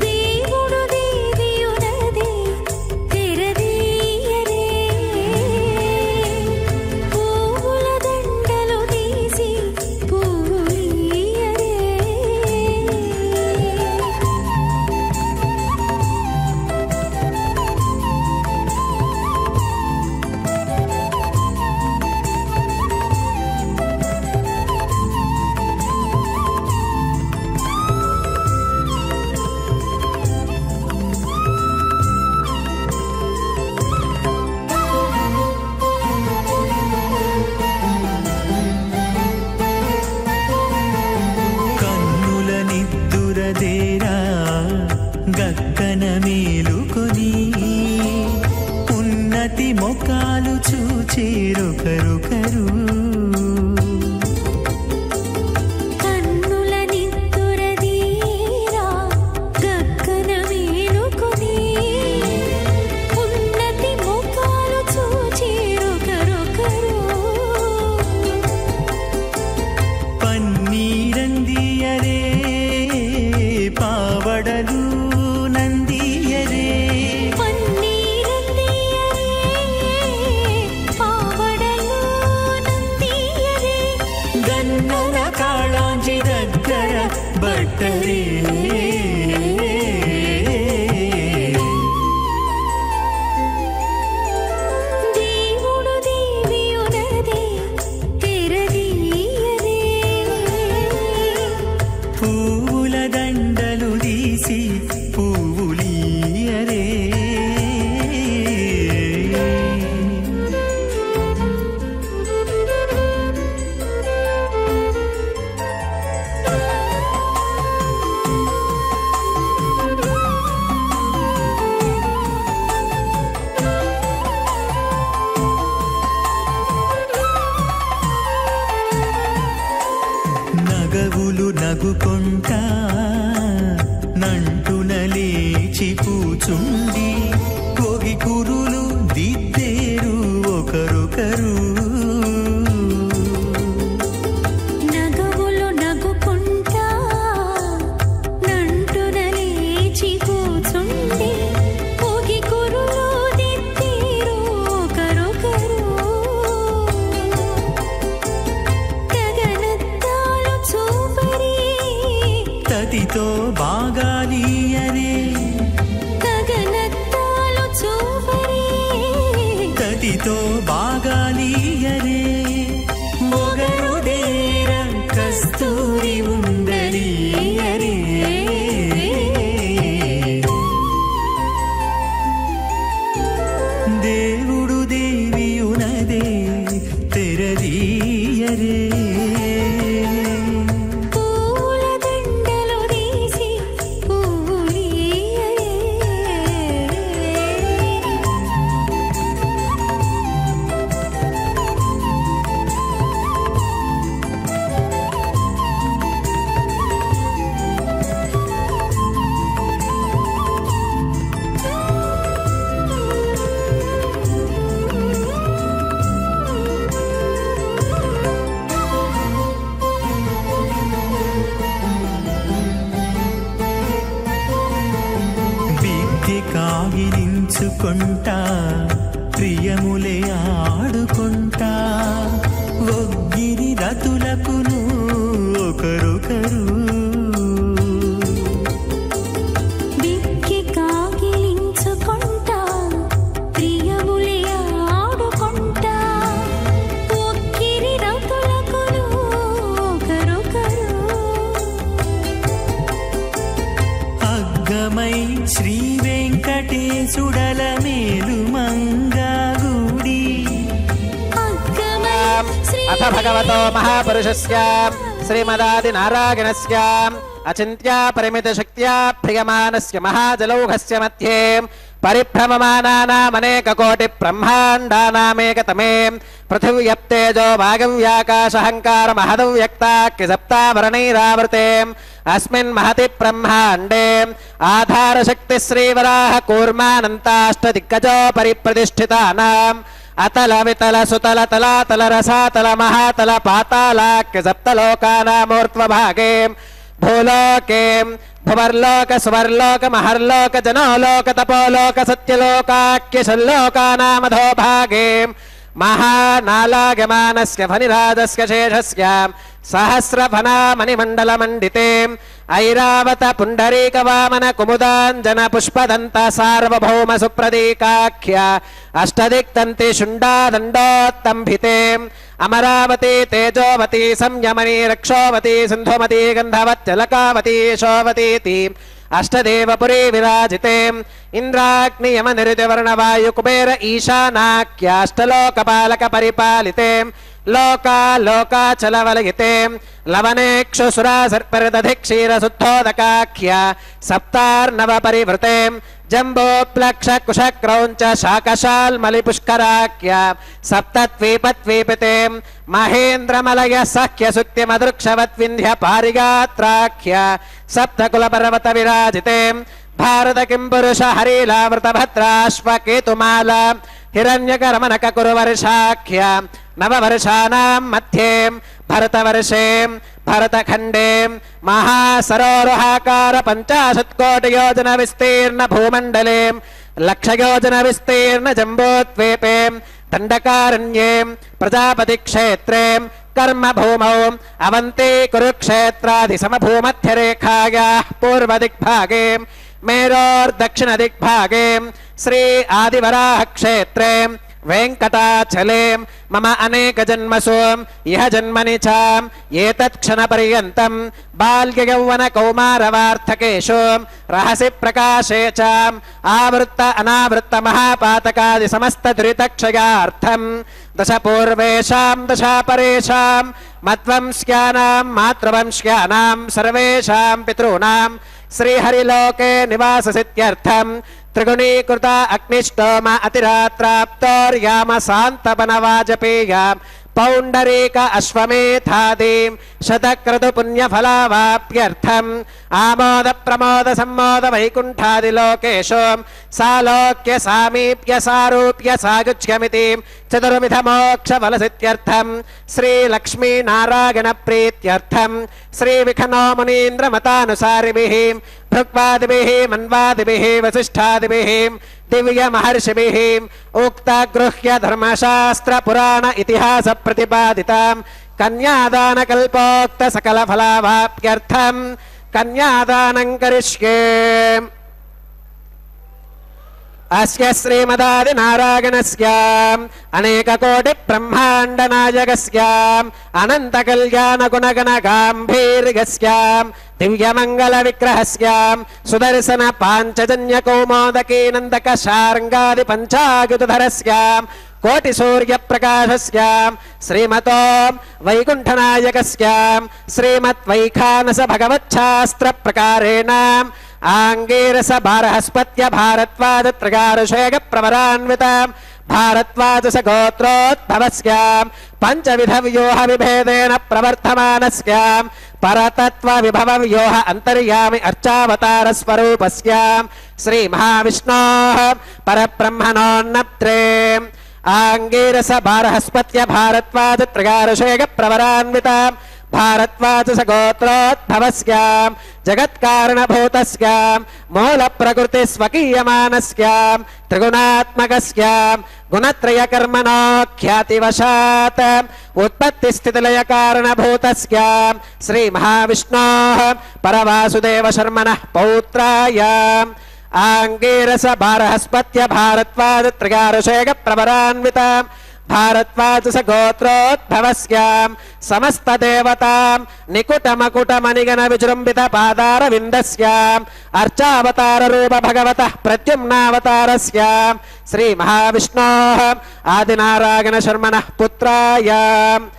దేవుడు దేవియునదే తెరదీయరే పువ్వుల దండలు తీసి పువ్వులీయరే కన్నుల నిద్దురదేరా గక్కన మేలుకొని ఉన్నతి మొక్కలు చూచేరొకరొకరు కన్నుల నిద్దురదీరా గక్కన మేలుకొని ఉన్నతి ముఖాలు చూచేరొకరొకరు పన్నీరందియరే పావడలు నందియరే పన్నీరందియరే పావడలు నవ్వుకుంటా నంటున లేచి కూచుండి కోగి కురులు దిద్దేరు ఒకరొకరు నగవులు నగుకుంటా నంటున లేచి కూచుండి కోగి కురులు దిద్దేరు ఒకరొకరు గగనత్తాలు చూపరి తతితో బాగాలియరే గగనత్తాలు చూపరి తతితో బాగాలియరే మొగరుదేర కస్తూరి ఉండలియరే దేవుడు దేవియునదే తెరదీయరే పూల దండలు తీసి పూలియరే విద్య కాగిలించుకుంటా ప్రియములే ఆడుకుంటా ఒగ్గిరి రతులకును ఒకరొకరు విక్కి కాగిలించుకుంటా ప్రియములే ఆడుకుంటా ఒక్కిరి రతులకును ఒకరొకరు అగ్గమై శ్రీ వెంకటేశుడల మేలు మంగాగుడి అగ్గమై శ్రీ అథ భగవతో మహాపురుషస్య శ్రీమదాది నారాయణస్య అచింత్యా పరిమిత శక్త్యా ప్రియమానస్య మహాజలౌఘస్య మధ్యే పరిభ్రమమానానామనేక కోటి బ్రహ్మాండానామేకతమే పృథివ్యప్తేజో వాగవ్యాకాశహంకార మహదవ్యక్తాఖ్య సప్తావరణైరావృతే అస్మిన్ మహతి బ్రహ్మాండే ఆధారశక్తి శ్రీవరాహ కూర్మానంతాష్టదిగ్గజో పరిప్రతిష్ఠితానాం అతల వితల సుతల తలాతల రసాతల మహాతల పాతాళాఖ్య సప్తలోకానామూర్ధ్వభాగే భూలోకే భువర్లోక సువర్లోక మహర్లోక జనోలోక తపోలోక సత్యలోకాఖ్య షల్లోకానామధోభాగే మహానాలాగమానస్య ఫణిరాజస్య శేషస్య సహస్రఫణామణిమండలమండితే ఐరావత పుండరీక వామన కుముదాంజన పుష్పదంత సార్వభౌమ సుప్రదీకాఖ్య అష్టదిక్తంతి శుండాదండోత్తంభితే అమరావతి తేజోవతి సంయమని రక్షోవతి సింధుమతి గంధవచ్చలకావతి యశోవతీతి అష్టదేవపురీ విరాజితే ఇంద్రాగ్ని యమ నిరుతివర్ణ వాయు కుబేర ఈశానాఖ్యాష్టలోకపాలక పరిపాలితే లోకా లోకాచలవలయితే లవనేక్షు సురాసర్పరిదధి క్షీర శుద్ధోదకాఖ్య సప్తార్ణవ పరివృతే జంబోప్లక్ష కుశక్రౌంచ శాకశాల్మలి పుష్కరాఖ్య సప్తద్వీపద్వీపితే మహేంద్రమలయ సఖ్య సుత్యమదృక్షవద్వింధ్య పారిగాత్రాఖ్య సప్తకులపర్వత విరాజితే భారత కిం పురుష హరిలావృత భద్రాశ్వకేతుమాల హిరణ్యకరమనక కురువర్షాఖ్య నవవర్షానాం మధ్యే భరతవర్షే భరతఖండే మహాసరోరుహాకార 50 కోటి యోజన విస్తీర్ణ భూమండలే 1,00,000 యోజన విస్తీర్ణ జంబోద్వీపే దండకారణ్యే ప్రజాపతి క్షేత్రే कर्मभूमौ अवन्ती कुरुक्षेत्रादि समभूमध्यरेखायाः पूर्वदिग्भागे मेरोर्दक्षिणदिग्भागे श्री आदिवराह क्षेत्रे वेंकटाचले मम अनेक जन्मसु यह जन्मनि च एतत् क्षणपर्यन्तं बाल्ययौवन कौमारवार्थकेषु रहसि प्रकाशे च आवृत्त अनावृत्त महापातकादि समस्त दुरितक्षयार्थं दश पूर्वेषां दश परेषां मद्वंश्यानां मातृवंश्यानां सर्वेषां पितॄणां श्रीहरिलोके निवाससिद्ध्यर्थं त्रिगुणीकृता अग्निष्टोम अतिरात्राप्तोर्याम शान्तपनवाजपेय पौण्डरीक अश्वमेधादीं शतक्रतु पुण्यफलावाप्यर्थम् आमोद प्रमोद सम्मोद वैकुण्ठादिलोकेषु सालोक्य सामीप्य सारूप्य सागुच्यमिति चतुर्विध मोक्षफलसिद्ध्यर्थम् श्रीलक्ष्मी नारायण प्रीत्यर्थम् श्रीविखनो मुनीन्द्र मतानुसारिभिः भृग्वादिभिः मन्वादिभिः वसिष्ठादिभिः दिव्य महर्षिभिः उक्त गृह्य धर्मशास्त्र पुराण इतिहास प्रतिपादिताम् कन्यादान कल्पोक्त सकल फलावाप्यर्थम् कन्यादानं करिष्ये। अस्य श्रीमदादि नारायणस्याम् अनेक कोटि ब्रह्मांड नायकस्याम् अनंत कल्याण गुणगण गांभीर्यस्याम् दिव्य मंगल विग्रहस्याम् सुदर्शन पांचजन्य कौमोदकी नंदक शार्ंगादि पंचायुधरस्याम् कोटि सूर्य प्रकाशस्याम् श्रीमतो वैकुंठनायकस्याम् श्रीमत् वैखानस भगवच्छास्त्र प्रकारेण आंगीरस बारहस्पत्य भारद्वाज त्रगारशेग प्रवरान्विताम् भारद्वाजस गोत्रोद्भवस्याम् पंचविध व्यूह विभेदेन प्रवर्तमानस्याम् परतत्व विभव व्यूह अंतर्यामि अर्चावतार स्वरूपस्याम् श्री महाविष्णोः परब्रह्मणोन्नत्रे आंगीरस बारहस्पत्य भारद्वाज त्रगारशेग प्रवरान्विताम् भारद्वाजस गोत्रोद्भवस्याम् जगत्कारणभूतस्याम् मूल प्रकृति स्वकीयमानस्याम् त्रिगुणात्मकस्याम् गुणत्रय कर्मणो ख्यातिवशात् उत्पत्ति स्थितिलय कारणभूतस्याम् श्री महाविष्णोः परवासुदेव शर्मणः पौत्रायाम् आंगीरस बारहस्पत्य भारद्वाज त्रगारशेग प्रवरान्विताम् भारद्वाजस गोत्रोद्भवस्याम् समस्त देवताम् निकुट मकुट मणिगण विजृंभित पादार विंदस्याम् अर्चावतार रूप भगवतः प्रद्युम्नावतारस्याम् श्री महाविष्णोः आदिनारायण शर्मणः पुत्रायाम्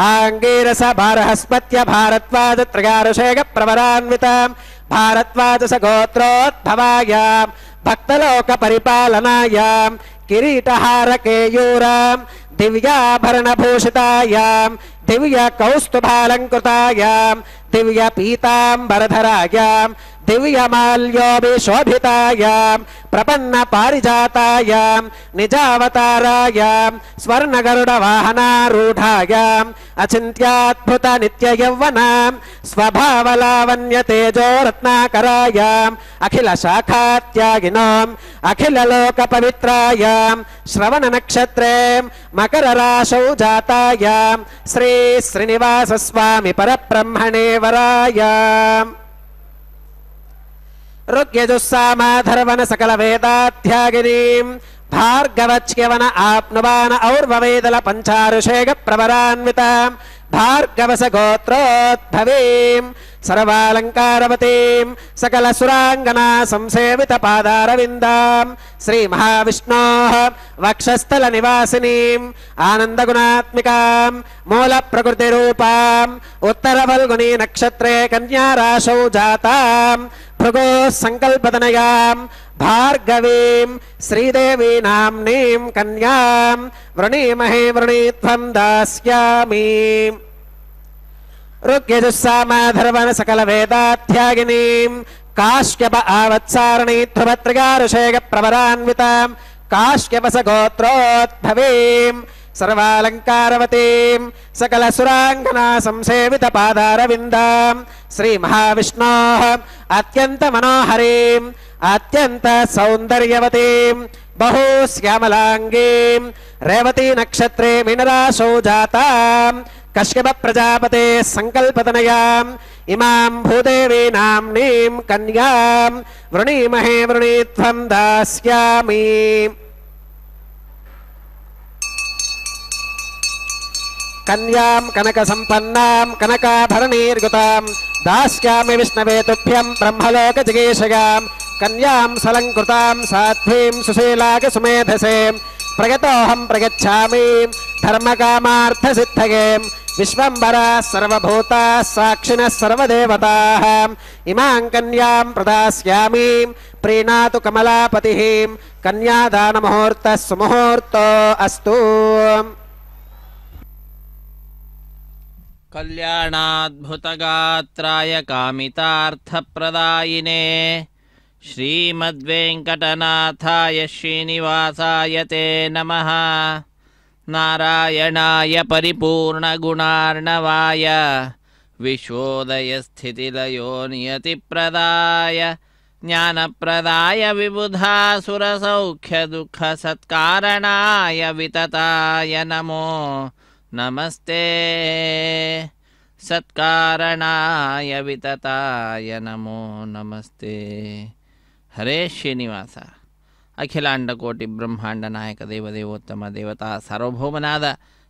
आंगीरस बारहस्पत्य भारद्वाज त्रगारशेग प्रवरान्विताम् भारद्वाजस गोत्रोद्भवायाम् भक्तलोक परिपालनायाम् किरीटहार केयूराम् दिव्याभरणभूषितायाम् दिव्य कौस्तुभालंकृतायाम् दिव्य पीतांबरधरायाम् दिव्य माल्योभिशोभितायाम् प्रपन्न पारिजातायाम् निजावतारायाम् स्वर्णगरुड वाहनारूढायाम् अचिन्त्याद्भुत नित्य यौवनाम् स्वभावलावण्य तेजो रत्नाकरायाम् अखिल शाखात्यागिनोम् अखिल लोक पवित्रायाम् श्रवण नक्षत्रे मकर राशौ जातायाम् श्री श्रीनिवास स्वामी परब्रह्मणे वरायाम् ऋग्यजुस्सामाधर्वन सकल वेदाध्यागिनीम् भार्गवच्यवन आप्नुवान और्ववेदल पंचारुषेग प्रवरान्विताम् भार्गवस गोत्रोद्भवीम् सर्वालंकारवतीम् सकल सुरांगना संसेवित पादारविन्दाम् श्री महाविष्णोः वक्षस्थल निवासिनीम् आनंद गुणात्मिकाम् मूल प्रकृति रूपाम् उत्तर फल्गुनी नक्षत्रे कन्या राशौ जाताम् भृगो संकल्पतनयाम् भार्गवीम् श्रीदेवी नाम्नीम् कन्याम् वृणीमहे वृणीत्वम् दास्यामि। ऋग्यजुस्सामाधर्वन सकल वेदाध्यागिनीम् काश्यप आवत्सारणी ध्रुवत्रिगारुषेग प्रवरान्विताम् काश्यपस गोत्रोद्भवीम् सर्वालंकारवतीम् सकल सुरांगना संसेवित पादारविन्दाम् श्री महाविष्णोः अत्यंत मनोहरीम् अत्यंत सौंदर्यवतीम् बहु श्यामलांगीम् रेवती नक्षत्रे मीनराशौ जाताम् कश्यप प्रजापते संकल्पतनयाम् इमां भूदेवी नाम्नीम् कन्याम् वृणीमहे वृणीत्वम् दास्यामि। कन्याम् कनक संपन्नाम् कनकाभरणीर्युताम् दास्यामि विष्णवे तुभ्यम् ब्रह्मलोक जिगीषयाम् कन्याम् सलंकृताम् साध्वीम् सुशीलाग सुमेधसे प्रगतोऽहम् प्रगच्छामि धर्मकामार्थ सिद्धये विश्वम्भरा सर्वभूता साक्षिणः सर्वदेवताः इमां कन्यां प्रदास्यामि प्रीणातु कमलापतिः कन्यादान मुहूर्तः सुमुहूर्तो अस्तु। कल्याणाद्भुतगात्राय कामितार्थप्रदायिने श्रीमद्वेङ्कटनाथाय श्रीनिवासाय ते नमः। नारायणाय परिपूर्णगुणार्णवाय विश्वोदयस्थितिलयो नियतिप्रदाय ज्ञानप्रदाय विबुधासुरसौख्यदुःखसत्कारणाय वितताय नमो नमस्ते। सत्कारणाय वितताय नमो नमस्ते। हरे ಶ್ರೀನಿವಾಸ. ಅಖಿಲಾಂಡ ಕೋಟಿ ಬ್ರಹ್ಮಾಂಡ ನಾಯಕ ದೇವದೇವೋತ್ತಮ ದೇವತಾ ಸಾರ್ವಭೌಮನಾದ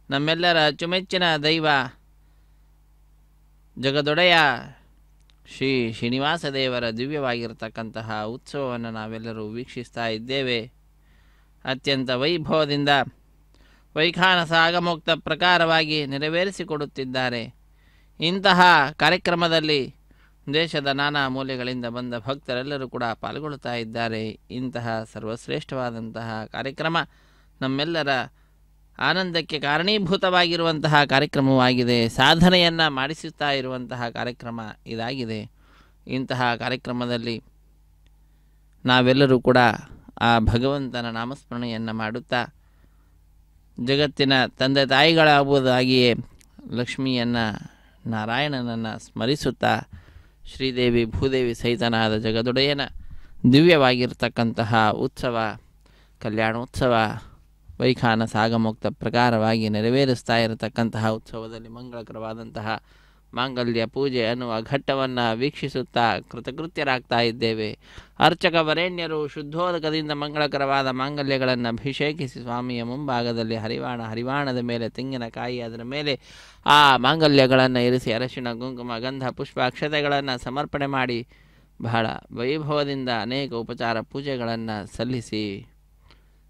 ನಮ್ಮೆಲ್ಲರ ಅಚ್ಚುಮೆಚ್ಚಿನ ದೈವ ಜಗದೊಡೆಯ ಶ್ರೀ ಶ್ರೀನಿವಾಸ ದೇವರ ದಿವ್ಯವಾಗಿರತಕ್ಕಂತಹ ಉತ್ಸವವನ್ನು ನಾವೆಲ್ಲರೂ ವೀಕ್ಷಿಸ್ತಾ ಇದ್ದೇವೆ. ಅತ್ಯಂತ ವೈಭವದಿಂದ ವೈಖಾನಸ ಆಗಮೋಕ್ತ ಪ್ರಕಾರವಾಗಿ ನೆರವೇರಿಸಿಕೊಡುತ್ತಿದ್ದಾರೆ. ಇಂತಹ ಕಾರ್ಯಕ್ರಮದಲ್ಲಿ ದೇಶದ ನಾನಾ ಮೂಲೆಗಳಿಂದ ಬಂದ ಭಕ್ತರೆಲ್ಲರೂ ಕೂಡ ಪಾಲ್ಗೊಳ್ಳುತ್ತಾ ಇದ್ದಾರೆ. ಇಂತಹ ಸರ್ವಶ್ರೇಷ್ಠವಾದಂತಹ ಕಾರ್ಯಕ್ರಮ ನಮ್ಮೆಲ್ಲರ ಆನಂದಕ್ಕೆ ಕಾರಣೀಭೂತವಾಗಿರುವಂತಹ ಕಾರ್ಯಕ್ರಮವಾಗಿದೆ. ಸಾಧನೆಯನ್ನು ಮಾಡಿಸುತ್ತಾ ಇರುವಂತಹ ಕಾರ್ಯಕ್ರಮ ಇದಾಗಿದೆ. ಇಂತಹ ಕಾರ್ಯಕ್ರಮದಲ್ಲಿ ನಾವೆಲ್ಲರೂ ಕೂಡ ಆ ಭಗವಂತನ ನಾಮಸ್ಮರಣೆಯನ್ನು ಮಾಡುತ್ತಾ ಜಗತ್ತಿನ ತಂದೆ ತಾಯಿಗಳಾಗುವುದಾಗಿಯೇ ಲಕ್ಷ್ಮಿಯನ್ನು ನಾರಾಯಣನನ್ನು ಸ್ಮರಿಸುತ್ತಾ ಶ್ರೀದೇವಿ ಭೂದೇವಿ ಸಹಿತನಾದ ಜಗದೊಡೆಯನ ದಿವ್ಯವಾಗಿರ್ತಕ್ಕಂತಹ ಉತ್ಸವ ಕಲ್ಯಾಣೋತ್ಸವ ವೈಖಾನಸ ಆಗಮೋಕ್ತ ಪ್ರಕಾರವಾಗಿ ನೆರವೇರಿಸ್ತಾ ಇರತಕ್ಕಂತಹ ಉತ್ಸವದಲ್ಲಿ ಮಂಗಳಕರವಾದಂತಹ ಮಾಂಗಲ್ಯ ಪೂಜೆ ಅನ್ನುವ ಘಟ್ಟವನ್ನು ವೀಕ್ಷಿಸುತ್ತಾ ಕೃತಕೃತ್ಯರಾಗ್ತಾ ಇದ್ದೇವೆ. ಅರ್ಚಕ ವರೇಣ್ಯರು ಶುದ್ಧೋದಕದಿಂದ ಮಂಗಳಕರವಾದ ಮಾಂಗಲ್ಯಗಳನ್ನು ಅಭಿಷೇಕಿಸಿ ಸ್ವಾಮಿಯ ಮುಂಭಾಗದಲ್ಲಿ ಹರಿವಾಣದ ಮೇಲೆ ತೆಂಗಿನಕಾಯಿ ಅದರ ಮೇಲೆ ಆ ಮಾಂಗಲ್ಯಗಳನ್ನು ಇರಿಸಿ ಅರಶಿಣ ಕುಂಕುಮ ಗಂಧ ಪುಷ್ಪ ಅಕ್ಷತೆಗಳನ್ನು ಸಮರ್ಪಣೆ ಮಾಡಿ ಬಹಳ ವೈಭವದಿಂದ ಅನೇಕ ಉಪಚಾರ ಪೂಜೆಗಳನ್ನು ಸಲ್ಲಿಸಿ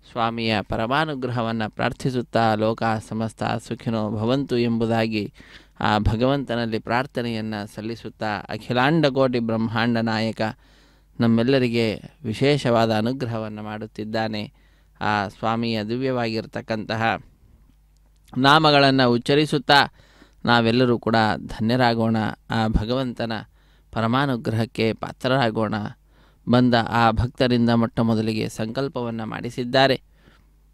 ಸ್ವಾಮಿಯ ಪರಮಾನುಗ್ರಹವನ್ನು ಪ್ರಾರ್ಥಿಸುತ್ತಾ ಲೋಕ ಸಮಸ್ತ ಸುಖಿನೋ ಭವಂತು ಎಂಬುದಾಗಿ ಆ ಭಗವಂತನಲ್ಲಿ ಪ್ರಾರ್ಥನೆಯನ್ನು ಸಲ್ಲಿಸುತ್ತಾ ಅಖಿಲಾಂಡ ಕೋಟಿ ಬ್ರಹ್ಮಾಂಡ ನಾಯಕ ನಮ್ಮೆಲ್ಲರಿಗೆ ವಿಶೇಷವಾದ ಅನುಗ್ರಹವನ್ನು ಮಾಡುತ್ತಿದ್ದಾನೆ. ಆ ಸ್ವಾಮಿಯ ದಿವ್ಯವಾಗಿರ್ತಕ್ಕಂತಹ ನಾಮಗಳನ್ನು ಉಚ್ಚರಿಸುತ್ತಾ ನಾವೆಲ್ಲರೂ ಕೂಡ ಧನ್ಯರಾಗೋಣ. ಆ ಭಗವಂತನ ಪರಮಾನುಗ್ರಹಕ್ಕೆ ಪಾತ್ರರಾಗೋಣ. ಬಂದ ಆ ಭಕ್ತರಿಂದ ಮೊಟ್ಟ ಮೊದಲಿಗೆ ಸಂಕಲ್ಪವನ್ನು ಮಾಡಿಸಿದ್ದಾರೆ.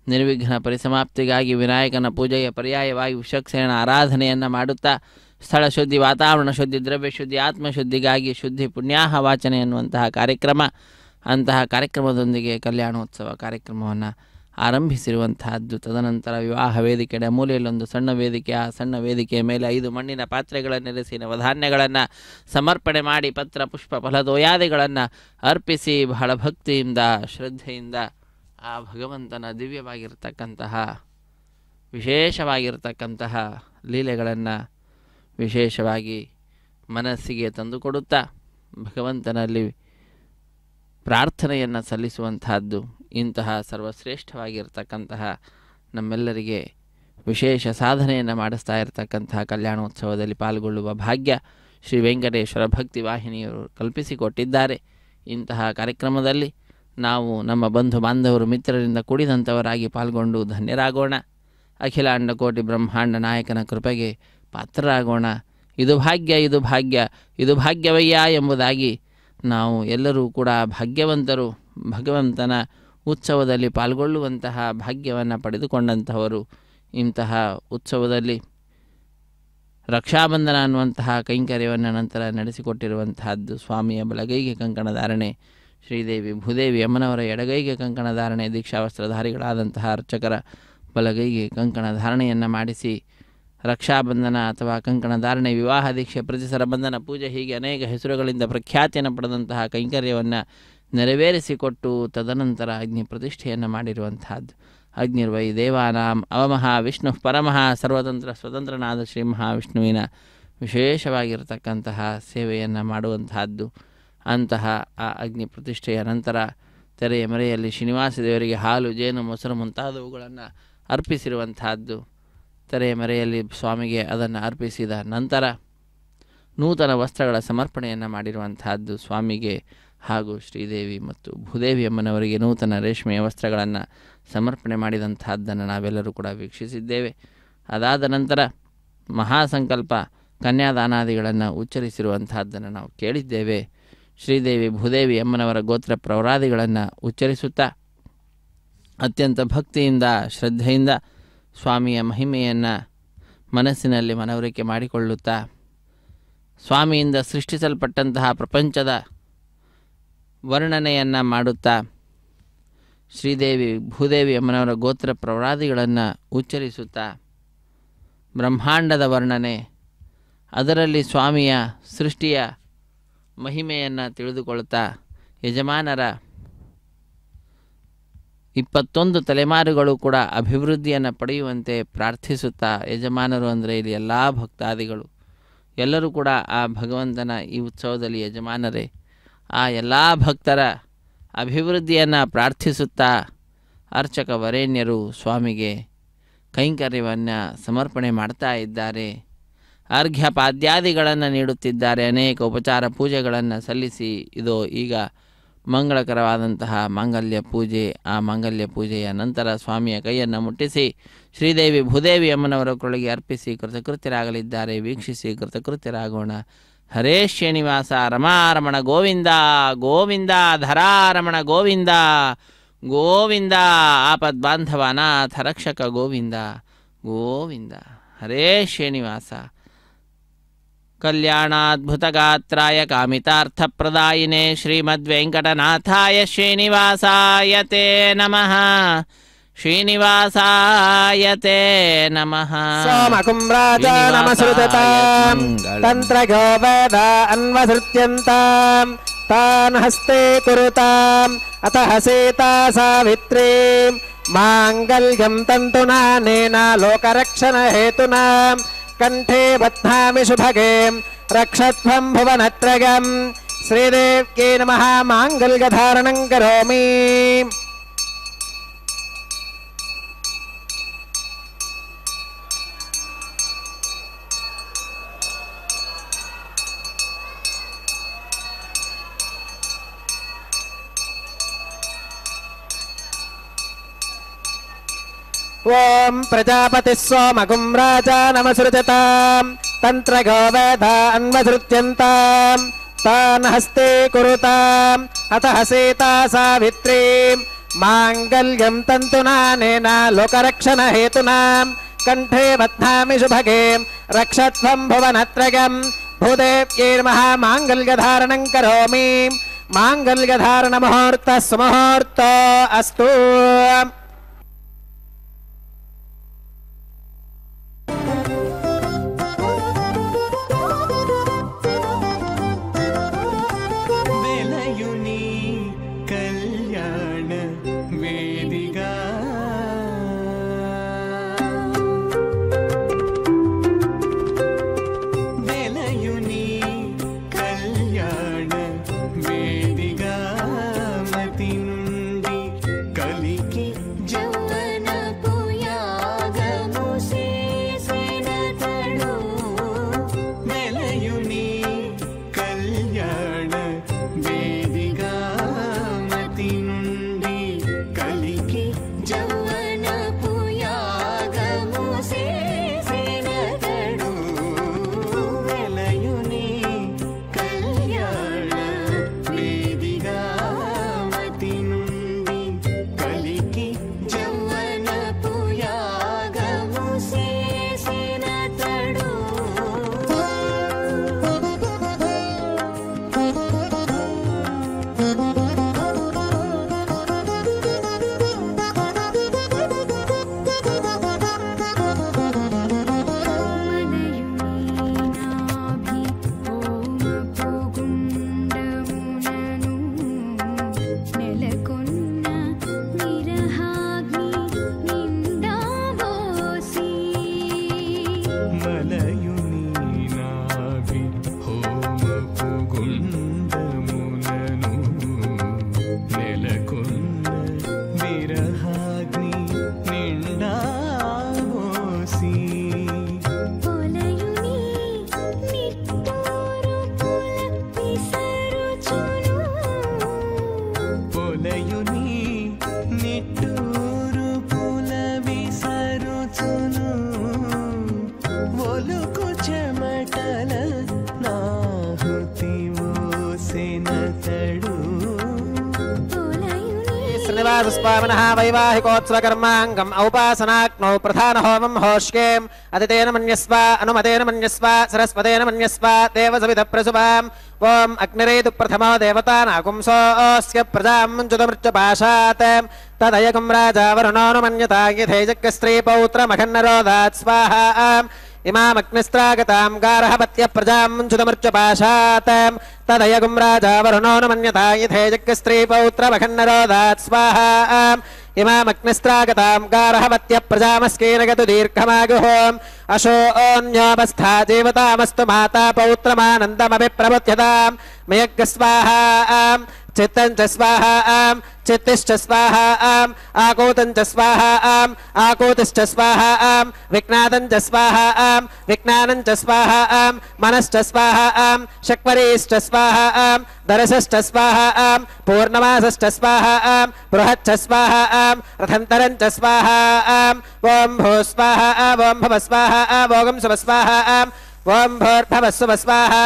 ನಿರ್ವಿಘ್ನ ಪರಿಸಮಾಪ್ತಿಗಾಗಿ ವಿನಾಯಕನ ಪೂಜೆಯ ಪರ್ಯಾಯವಾಗಿ ವಿಷಕ್ಸೇನ ಆರಾಧನೆಯನ್ನು ಮಾಡುತ್ತಾ ಸ್ಥಳ ಶುದ್ಧಿ, ವಾತಾವರಣ ಶುದ್ಧಿ, ದ್ರವ್ಯ ಶುದ್ಧಿ, ಆತ್ಮಶುದ್ಧಿಗಾಗಿ ಶುದ್ಧಿ ಪುಣ್ಯಾಹ ವಾಚನೆ ಎನ್ನುವಂತಹ ಕಾರ್ಯಕ್ರಮ, ಅಂತಹ ಕಾರ್ಯಕ್ರಮದೊಂದಿಗೆ ಕಲ್ಯಾಣೋತ್ಸವ ಕಾರ್ಯಕ್ರಮವನ್ನು ಆರಂಭಿಸಿರುವಂತಹದ್ದು. ತದನಂತರ ವಿವಾಹ ವೇದಿಕೆಯ ಮೂಲೆಯಲ್ಲೊಂದು ಸಣ್ಣ ವೇದಿಕೆ, ಆ ಸಣ್ಣ ವೇದಿಕೆಯ ಮೇಲೆ 5 ಮಣ್ಣಿನ ಪಾತ್ರೆಗಳನ್ನಿರಿಸಿ ನವಧಾನ್ಯಗಳನ್ನು ಸಮರ್ಪಣೆ ಮಾಡಿ ಪತ್ರ ಪುಷ್ಪ ಫಲದೋಯಾದಿಗಳನ್ನು ಅರ್ಪಿಸಿ ಬಹಳ ಭಕ್ತಿಯಿಂದ ಶ್ರದ್ಧೆಯಿಂದ ಆ ಭಗವಂತನ ದಿವ್ಯವಾಗಿರ್ತಕ್ಕಂತಹ ವಿಶೇಷವಾಗಿರ್ತಕ್ಕಂತಹ ಲೀಲೆಗಳನ್ನು ವಿಶೇಷವಾಗಿ ಮನಸ್ಸಿಗೆ ತಂದುಕೊಡುತ್ತಾ ಭಗವಂತನಲ್ಲಿ ಪ್ರಾರ್ಥನೆಯನ್ನು ಸಲ್ಲಿಸುವಂತಹದ್ದು. ಇಂತಹ ಸರ್ವಶ್ರೇಷ್ಠವಾಗಿರ್ತಕ್ಕಂತಹ ನಮ್ಮೆಲ್ಲರಿಗೆ ವಿಶೇಷ ಸಾಧನೆಯನ್ನು ಮಾಡಿಸ್ತಾ ಇರತಕ್ಕಂತಹ ಕಲ್ಯಾಣೋತ್ಸವದಲ್ಲಿ ಪಾಲ್ಗೊಳ್ಳುವ ಭಾಗ್ಯ ಶ್ರೀ ವೆಂಕಟೇಶ್ವರ ಭಕ್ತಿ ವಾಹಿನಿಯವರು ಕಲ್ಪಿಸಿಕೊಟ್ಟಿದ್ದಾರೆ. ಇಂತಹ ಕಾರ್ಯಕ್ರಮದಲ್ಲಿ ನಾವು ನಮ್ಮ ಬಂಧು ಬಾಂಧವರು ಮಿತ್ರರಿಂದ ಕೂಡಿದಂಥವರಾಗಿ ಪಾಲ್ಗೊಂಡು ಧನ್ಯರಾಗೋಣ. ಅಖಿಲಾಂಡ ಕೋಟಿ ಬ್ರಹ್ಮಾಂಡ ನಾಯಕನ ಕೃಪೆಗೆ ಪಾತ್ರರಾಗೋಣ. ಇದು ಭಾಗ್ಯ, ಇದು ಭಾಗ್ಯ, ಇದು ಭಾಗ್ಯವಯ್ಯ ಎಂಬುದಾಗಿ ನಾವು ಎಲ್ಲರೂ ಕೂಡ ಭಾಗ್ಯವಂತರು. ಭಗವಂತನ ಉತ್ಸವದಲ್ಲಿ ಪಾಲ್ಗೊಳ್ಳುವಂತಹ ಭಾಗ್ಯವನ್ನು ಪಡೆದುಕೊಂಡಂತಹವರು. ಇಂತಹ ಉತ್ಸವದಲ್ಲಿ ರಕ್ಷಾಬಂಧನ ಅನ್ನುವಂತಹ ಕೈಂಕರ್ಯವನ್ನು ನಂತರ ನಡೆಸಿಕೊಟ್ಟಿರುವಂತಹದ್ದು. ಸ್ವಾಮಿಯ ಬಲಗೈಗೆ ಕಂಕಣ ಧಾರಣೆ, ಶ್ರೀದೇವಿ ಭೂದೇವಿ ಅಮ್ಮನವರ ಎಡಗೈಗೆ ಕಂಕಣ ಧಾರಣೆ, ದೀಕ್ಷಾವಸ್ತ್ರಧಾರಿಗಳಾದಂತಹ ಅರ್ಚಕರ ಬಲಗೈಗೆ ಕಂಕಣ ಧಾರಣೆಯನ್ನು ಮಾಡಿಸಿ ರಕ್ಷಾಬಂಧನ ಅಥವಾ ಕಂಕಣ ಧಾರಣೆ, ವಿವಾಹ ದೀಕ್ಷೆ, ಪ್ರತಿಸರ ಬಂಧನ ಪೂಜೆ ಹೀಗೆ ಅನೇಕ ಹೆಸರುಗಳಿಂದ ಪ್ರಖ್ಯಾತಿಯನ್ನು ಪಡೆದಂತಹ ಕೈಂಕರ್ಯವನ್ನು ನೆರವೇರಿಸಿಕೊಟ್ಟು ತದನಂತರ ಅಗ್ನಿ ಪ್ರತಿಷ್ಠೆಯನ್ನು ಮಾಡಿರುವಂತಹದ್ದು. ಅಗ್ನಿರ್ವೈ ದೇವಾನಾಂ ಅವಮಃ ವಿಷ್ಣು ಪರಮಃ ಸರ್ವತಂತ್ರ ಸ್ವತಂತ್ರನಾದ ಶ್ರೀ ಮಹಾವಿಷ್ಣುವಿನ ವಿಶೇಷವಾಗಿರತಕ್ಕಂತಹ ಸೇವೆಯನ್ನು ಮಾಡುವಂತಹದ್ದು. ಅಂತಹ ಆ ಅಗ್ನಿ ಪ್ರತಿಷ್ಠೆಯ ನಂತರ ತೆರೆಯ ಮರೆಯಲ್ಲಿ ಶ್ರೀನಿವಾಸ ದೇವರಿಗೆ ಹಾಲು, ಜೇನು, ಮೊಸರು ಮುಂತಾದವುಗಳನ್ನು ಅರ್ಪಿಸಿರುವಂತಹದ್ದು. ತೆರೆಯ ಮರೆಯಲ್ಲಿ ಸ್ವಾಮಿಗೆ ಅದನ್ನು ಅರ್ಪಿಸಿದ ನಂತರ ನೂತನ ವಸ್ತ್ರಗಳ ಸಮರ್ಪಣೆಯನ್ನು ಮಾಡಿರುವಂತಹದ್ದು. ಸ್ವಾಮಿಗೆ ಹಾಗೂ ಶ್ರೀದೇವಿ ಮತ್ತು ಭೂದೇವಿ ಅಮ್ಮನವರಿಗೆ ನೂತನ ರೇಷ್ಮೆಯ ವಸ್ತ್ರಗಳನ್ನು ಸಮರ್ಪಣೆ ಮಾಡಿದಂತಹದ್ದನ್ನು ನಾವೆಲ್ಲರೂ ಕೂಡ ವೀಕ್ಷಿಸಿದ್ದೇವೆ. ಅದಾದ ನಂತರ ಮಹಾಸಂಕಲ್ಪ ಕನ್ಯಾದಾನಾದಿಗಳನ್ನು ಉಚ್ಚರಿಸಿರುವಂತಹದ್ದನ್ನು ನಾವು ಕೇಳಿದ್ದೇವೆ. ಶ್ರೀದೇವಿ ಭೂದೇವಿ ಅಮ್ಮನವರ ಗೋತ್ರ ಪ್ರವರಾದಿಗಳನ್ನು ಉಚ್ಚರಿಸುತ್ತಾ ಅತ್ಯಂತ ಭಕ್ತಿಯಿಂದ ಶ್ರದ್ಧೆಯಿಂದ ಸ್ವಾಮಿಯ ಮಹಿಮೆಯನ್ನು ಮನಸ್ಸಿನಲ್ಲಿ ಮನವರಿಕೆ ಮಾಡಿಕೊಳ್ಳುತ್ತಾ ಸ್ವಾಮಿಯಿಂದ ಸೃಷ್ಟಿಸಲ್ಪಟ್ಟಂತಹ ಪ್ರಪಂಚದ ವರ್ಣನೆಯನ್ನು ಮಾಡುತ್ತಾ ಶ್ರೀದೇವಿ ಭೂದೇವಿ ಅಮ್ಮನವರ ಗೋತ್ರ ಪ್ರವರಾದಿಗಳನ್ನು ಉಚ್ಚರಿಸುತ್ತಾ ಬ್ರಹ್ಮಾಂಡದ ವರ್ಣನೆ, ಅದರಲ್ಲಿ ಸ್ವಾಮಿಯ ಸೃಷ್ಟಿಯ ಮಹಿಮೆಯನ್ನು ತಿಳಿದುಕೊಳ್ತಾ ಯಜಮಾನರ 21 ತಲೆಮಾರುಗಳು ಕೂಡ ಅಭಿವೃದ್ಧಿಯನ್ನು ಪಡೆಯುವಂತೆ ಪ್ರಾರ್ಥಿಸುತ್ತಾ, ಯಜಮಾನರು ಅಂದರೆ ಇಲ್ಲಿ ಎಲ್ಲ ಭಕ್ತಾದಿಗಳು ಎಲ್ಲರೂ ಕೂಡ ಆ ಭಗವಂತನ ಈ ಉತ್ಸವದಲ್ಲಿ ಯಜಮಾನರೇ, ಆ ಎಲ್ಲ ಭಕ್ತರ ಅಭಿವೃದ್ಧಿಯನ್ನು ಪ್ರಾರ್ಥಿಸುತ್ತಾ ಅರ್ಚಕ ವರೇಣ್ಯರು ಸ್ವಾಮಿಗೆ ಕೈಂಕರ್ಯವನ್ನು ಸಮರ್ಪಣೆ ಮಾಡ್ತಾ ಇದ್ದಾರೆ. ಅರ್ಘ್ಯ ಪಾದ್ಯಾದಿಗಳನ್ನು ನೀಡುತ್ತಿದ್ದಾರೆ. ಅನೇಕ ಉಪಚಾರ ಪೂಜೆಗಳನ್ನು ಸಲ್ಲಿಸಿ ಇದು ಈಗ ಮಂಗಳಕರವಾದಂತಹ ಮಾಂಗಲ್ಯ ಪೂಜೆ. ಆ ಮಾಂಗಲ್ಯ ಪೂಜೆಯ ನಂತರ ಸ್ವಾಮಿಯ ಕೈಯನ್ನು ಮುಟ್ಟಿಸಿ ಶ್ರೀದೇವಿ ಭೂದೇವಿ ಅಮ್ಮನವರ ಕೊಳಗೆ ಅರ್ಪಿಸಿ ಕೃತಕೃತ್ಯರಾಗಲಿದ್ದಾರೆ. ವೀಕ್ಷಿಸಿ ಕೃತಕೃತ್ಯರಾಗೋಣ. ಹರೇ ಶ್ರೀನಿವಾಸ ರಮಾರಮಣ ಗೋವಿಂದ ಗೋವಿಂದ, ಧರಾರಮಣ ಗೋವಿಂದ ಗೋವಿಂದ, ಆಪದ್ಬಾಂಧವ ಅನಾಥ ರಕ್ಷಕ ಗೋವಿಂದ ಗೋವಿಂದ. ಹರೇ ಶ್ರೀನಿವಾಸ. ಕಲ್ಯಾಣಾದ್ಭುತಗಾತ್ರಾಯ ಕಾಮಿತಾರ್ಥಪ್ರದಾಯಿನೇ ಶ್ರೀಮದ್ವೆಂಕಟನಾಥಾಯ ಶ್ರೀನಿವಾಸಾಯ ತೇ ನಮಃ. ಶ್ರೀನಿವಾಸಾಯ ತೇ ನಮಃ. ಸೋಮಕುಂರಾಜ ನಮಸ್ರುತಾಂ ತಂತ್ರಗೋ ವೇದ ಅನ್ವಸೃತ್ಯಂತಾಂ ತಾನ್ ಹಸ್ತೆ ಕುರುತಾಂ ಅತಃ ಸೀತಾ ಸಾವಿತ್ರೀ ಮಾಂಗಲ್ಯಂ ತಂತುನಾನೇನ ಲೋಕರಕ್ಷಣ ಹೇತುನಾ ಕಂಠೇ ಬಧ್ನಾಮಿ ಶುಭಗೆ ರಕ್ಷತ್ವಂ ಭುವನತ್ರಯಂ. ಶ್ರೀದೇವ್ಯೈ ನಮಃ. ಮಾಂಗಲ್ಯಧಾರಣಂ ಕರೋಮಿ. ಓಂ ಪ್ರಜಾಪತಿ ಸೋಮಕುಂರಾಜ ನಮಸ್ರುತಾಂ ತಂತ್ರಗೋ ವೇದ ಅನ್ವಸೃತ್ಯಂತಾಂ ತಾನ್ ಹಸ್ತೆ ಕುರುತಾಂ ಅತಃ ಸೀತಾ ಸಾವಿತ್ರೀ ಮಾಂಗಲ್ಯಂ ತಂತುನಾನೇನ ಲೋಕರಕ್ಷಣ ಹೇತುನಾ ಕಂಠೇ ಬಧ್ನಾಮಿ ಶುಭಗೆ ರಕ್ಷತ್ವಂ ಭುವನತ್ರಯಂ. ಭೂದೇವ್ಯೈ ನಮಃ. ಮಾಂಗಲ್ಯಧಾರಣಂ ಕರೋಮಿ. ಮಾಂಗಲ್ಯಧಾರಣ ಮುಹೂರ್ತ ಸುಮುಹೂರ್ತ ಅಸ್ತು. श्रीश्रीनिवासस्वामिनः वैवाहिकोत्सवकर्माङ्गम् औपासनाग्नौ प्रधानहोमं होष्येम् अदितेन मन्यस्व अनुमतेन मन्यस्व सरस्वतेन मन्यस्व देवसविधप्रसुभाम् ॐ अग्निरेतु प्रथमो देवतानागुंसोऽस्य प्रजां मुञ्चुतमृत्यपाशात् तदयगुं राजा वरुणोऽनुमन्यता यथैजग्स्त्रीपौत्रमखन्नरोधात् स्वाहा इमामग्निस्त्रागतां गार्हपत्य प्रजां मुञ्चुतमृत्यपाशात् तदयगुं राजा वरुणोऽनुमन्यता यथैजग्स्त्रीपौत्रमखन्नरोधात् स्वाहा इमामग्निस्त्रागतां गार्हपत्य प्रजामस्कीनगतु दीर्घमागुः अशोऽन्योपस्था जीवतामस्तु माता पौत्रमानन्दमभिप्रबुध्यतां मयज्ञस्वाहा चित्तं च स्वाहा चित्तिश्च स्वाहा आकूतं च स्वाहा आकूतिश्च स्वाहा विज्ञातं च स्वाहा विज्ञानं च स्वाहा मनश्च स्वाहा शक्वरीश्च स्वाहा दरसश्च स्वाहा पूर्णमासश्च स्वाहा बृहच्च स्वाहा रथन्तरं च स्वाहा ॐ भू स्वाहा ॐ भव स्वाहा भोगं सुव स्वाहा ॐ भूर्भवस्सुव स्वाहा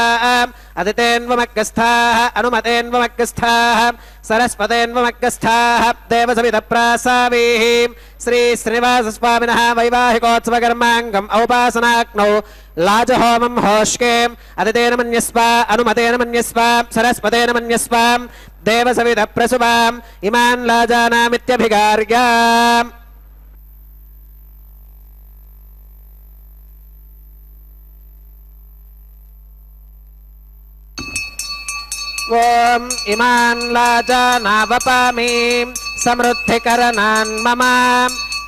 अदितेन्वमग्गस्थाः अनुमतेन्वमग्गस्थाः सरस्वतेन्वमग्गस्थाः देवसविधप्रासावीः श्रीश्रीनिवासस्वामिनः वैवाहिकोत्सवकर्माङ्गम् औपासनाग्नौ लाजहोमं होष्येम् अदितेन मन्यस्व अनुमतेन मन्यस्व सरस्वतेन मन्यस्व देवसविधप्रसुभाम् इमान् लाजानामित्यभिगार्याम् ॐ इमान् लाजानावपामि समृद्धिकरणान् मम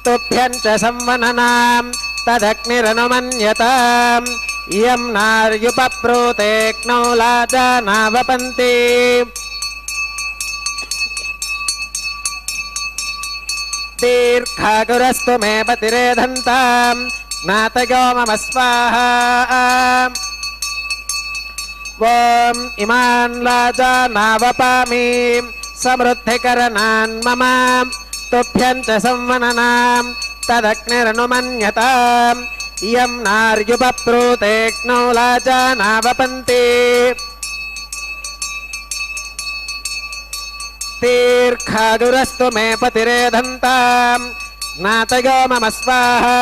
तुभ्यं च संवननां तदग्निरनुमन्यताम् इयं नार्युपप्रोतेऽग्नौ लाजानावपन्ति दीर्घागुरस्तु मे पतिरेधन्तां ज्ञातयो मम स्वाहा ॐ इमान् लाजानावपामि समृद्धिकरणान् मम तुभ्यं च संवननां तदग्निरनुमन्यताम् इयं नार्युपप्रोतेऽग्नौ लाजानावपन्ति दीर्घागुरस्तु मे पतिरेधन्तां ज्ञातयो मम स्वाहा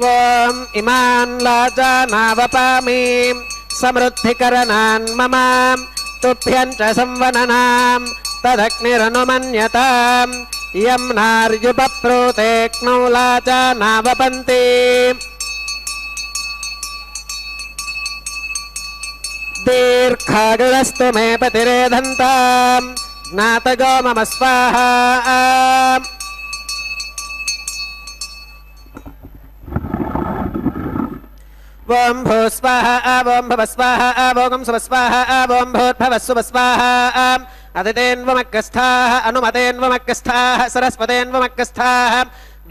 ॐ इमान् लाजानावपामि समृद्धिकरणान् मम तुभ्यं च संवननां तदग्निरनुमन्यताम् इयं नार्युपप्रोतेऽग्नौ लाजानावपन्ति दीर्घागुरस्तु मे पतिरेधन्तां ज्ञातयो मम स्वाहा ॐ भू स्वाहा ॐ भव स्वाहा भोगं सुव स्वाहा ॐ भूर्भवस्सुव स्वाहा अदितेन्वमग्गस्थाः अनुमतेन्वमग्गस्थाः सरस्वतेन्वमग्गस्थाः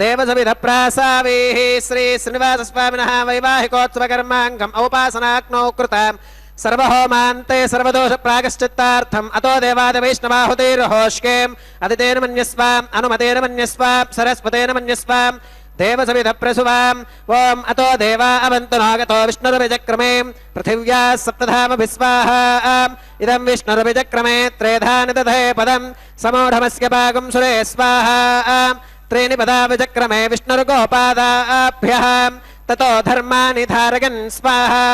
देवसविधप्रासावीः श्रीश्रीनिवासस्वामिनः वैवाहिकोत्सवकर्माङ्गम् औपासनाग्नौ कृताम् सर्वहोमान्ते सर्वदोषप्रागश्चित्तार्थम् अतो देवादिवैष्णवाहुतिर्होष्येम् अदितेन मन्यस्वाम् अनुमतेन मन्यस्वाम् सरस्वतेन मन्यस्वाम् देवसविधप्रसुभाम् ॐ अतो देवा अवन्तु नागतो विष्णुरभिचक्रमे पृथिव्याः सप्तधामभिस्वाहा इदं विष्णुरभिचक्रमे त्रेधानि दधे पदम् समूढमस्य पागं सुरे स्वाहा त्रीणि पदा विचक्रमे विष्णुर्गोपादाभ्यः ततो धर्माणि धारयन् स्वाहा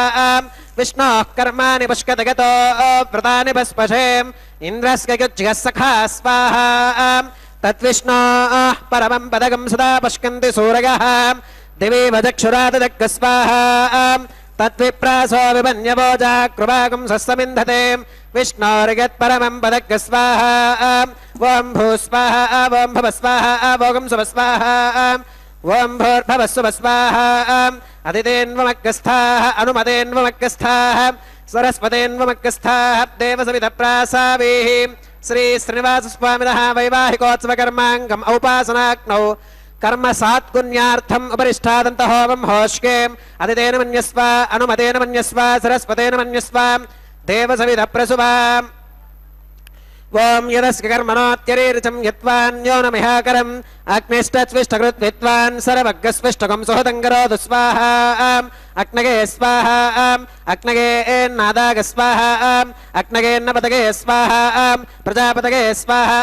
विष्णोः कर्माणि पुष्कतगतो व्रतानि भस्पशेम् इन्द्रस्य युज्यः सखा स्वाहा तद्विष्णोः परमं पदकं सदा पश्यन्ति सूरयः दिवि वचक्षुरादजग् स्वाहा तद्विप्रासो विमन्यवोजा कृपागं सस्समिन्धते विष्णोर्यत्परमं पदग् स्वाहा ॐ भू स्वाहा ॐ भव स्वाहा भोगं सुव स्वाहा ॐ भूर्भवस्सुव स्वाहा अदितेन्वमग्गस्थाः अनुमतेन्वमग्गस्थाः सरस्वतेन्वमग्गस्थाः देवसविधप्रासावीः श्रीश्रीनिवासस्वामिनः वैवाहिकोत्सवकर्माङ्गम् औपासनाग्नौ कर्म सात्पुण्यार्थम् उपरिष्ठादन्तहोमं होष्येम् अदितेन मन्यस्व अनुमतेन मन्यस्व सरस्वतेन मन्यस्व देवसविधप्रसुभाम् ఓం యదస్య కర్మణోత్యరీరిచం యత్వాన్యోనమిహాకరం అగ్నిష్టస్విష్టకృద్విద్వాన్ సర్వగ్గస్విష్టకం సుహృతంగరోదు స్వాహా అగ్నగే స్వాహా అగ్నగే నాదాగ స్వాహా అగ్నగేన్నపతగే స్వాహా ప్రజాపతగే స్వాహా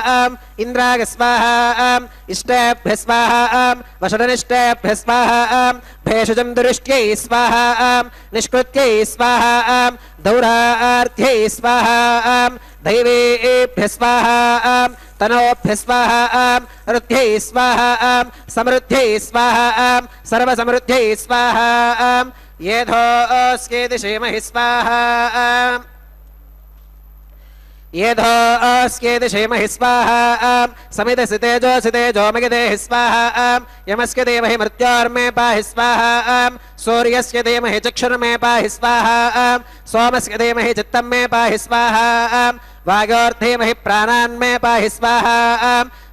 ఇంద్రాగ స్వాహా ఇష్టేభ్య స్వాహా వషడనిష్టేభ్య స్వాహా భేషజం దురిష్ట్యై స్వాహా నిష్కృత్యై స్వాహా దౌరార్థ్యై స్వాహా దైవేభ్య స్వాహా తనోభ్య స్వాహా రుద్ధ్యై స్వాహా సమృద్ధ్యై స్వాహా సర్వసమృద్ధ్యై స్వాహా ఏధోస్యేది శ్రీమహి స్వాహా ఏధోస్యేది శ్రీమహి స్వాహా సమిదసి తేజో మగిదేహి స్వాహా యమస్య దేమహి మృత్యోర్మే పాహి స్వాహా సూర్యస్య దేమహి చక్షుర్మే పాహి స్వాహా సోమస్య దేమహి చిత్తం మే పాహి స్వాహా వాగోర్ధేమహి ప్రాణాన్మే పాహి స్వాహా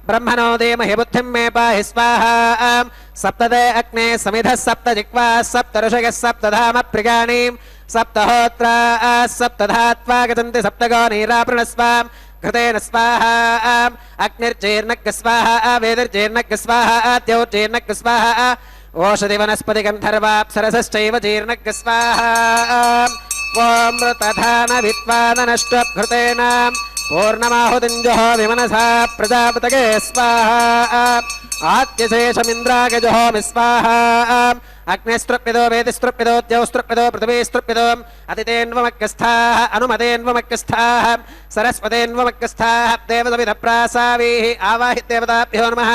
బ్రహ్మణో దేమహి బుద్ధిం మే పాహి స్వాహా సప్తదే అగ్నే సమిధ సప్త జిహ్వా సప్త ఋషయ సప్తధామ ప్రియాణి సప్తహోత్రా సప్తధాత్వా గతంతి సప్తగో నీరాపృణస్వాం ఘృతేన స్వాహా అగ్నిర్జీర్ణక్ స్వాహా వేదిర్జీర్ణక్ స్వాహా ద్యౌర్జీర్ణక్ స్వాహా ఓషధి వనస్పతి గంధర్వాప్సరసశ్చైవ జీర్ణక్ స్వాహా ఓం మృతధాన విద్వాదనష్టఘృతేన పూర్ణమాహుతింజోహోమి మనసా ప్రజాపతగే స్వాహా ఆద్యశేషమింద్రాగజోహోమి స్వాహా అగ్నిస్త్రుప్యదో వేదిస్త్రుప్యదో ద్యౌస్త్రుప్యదో పృథివీస్త్రుప్యదో అతిథేన్వమక్కస్థాః అనుమతేన్వమక్కస్థాః సరస్వతేన్వమక్కస్థాః దేవసవిధ ప్రాసావీః ఆవాహి దేవతాభ్యో నమః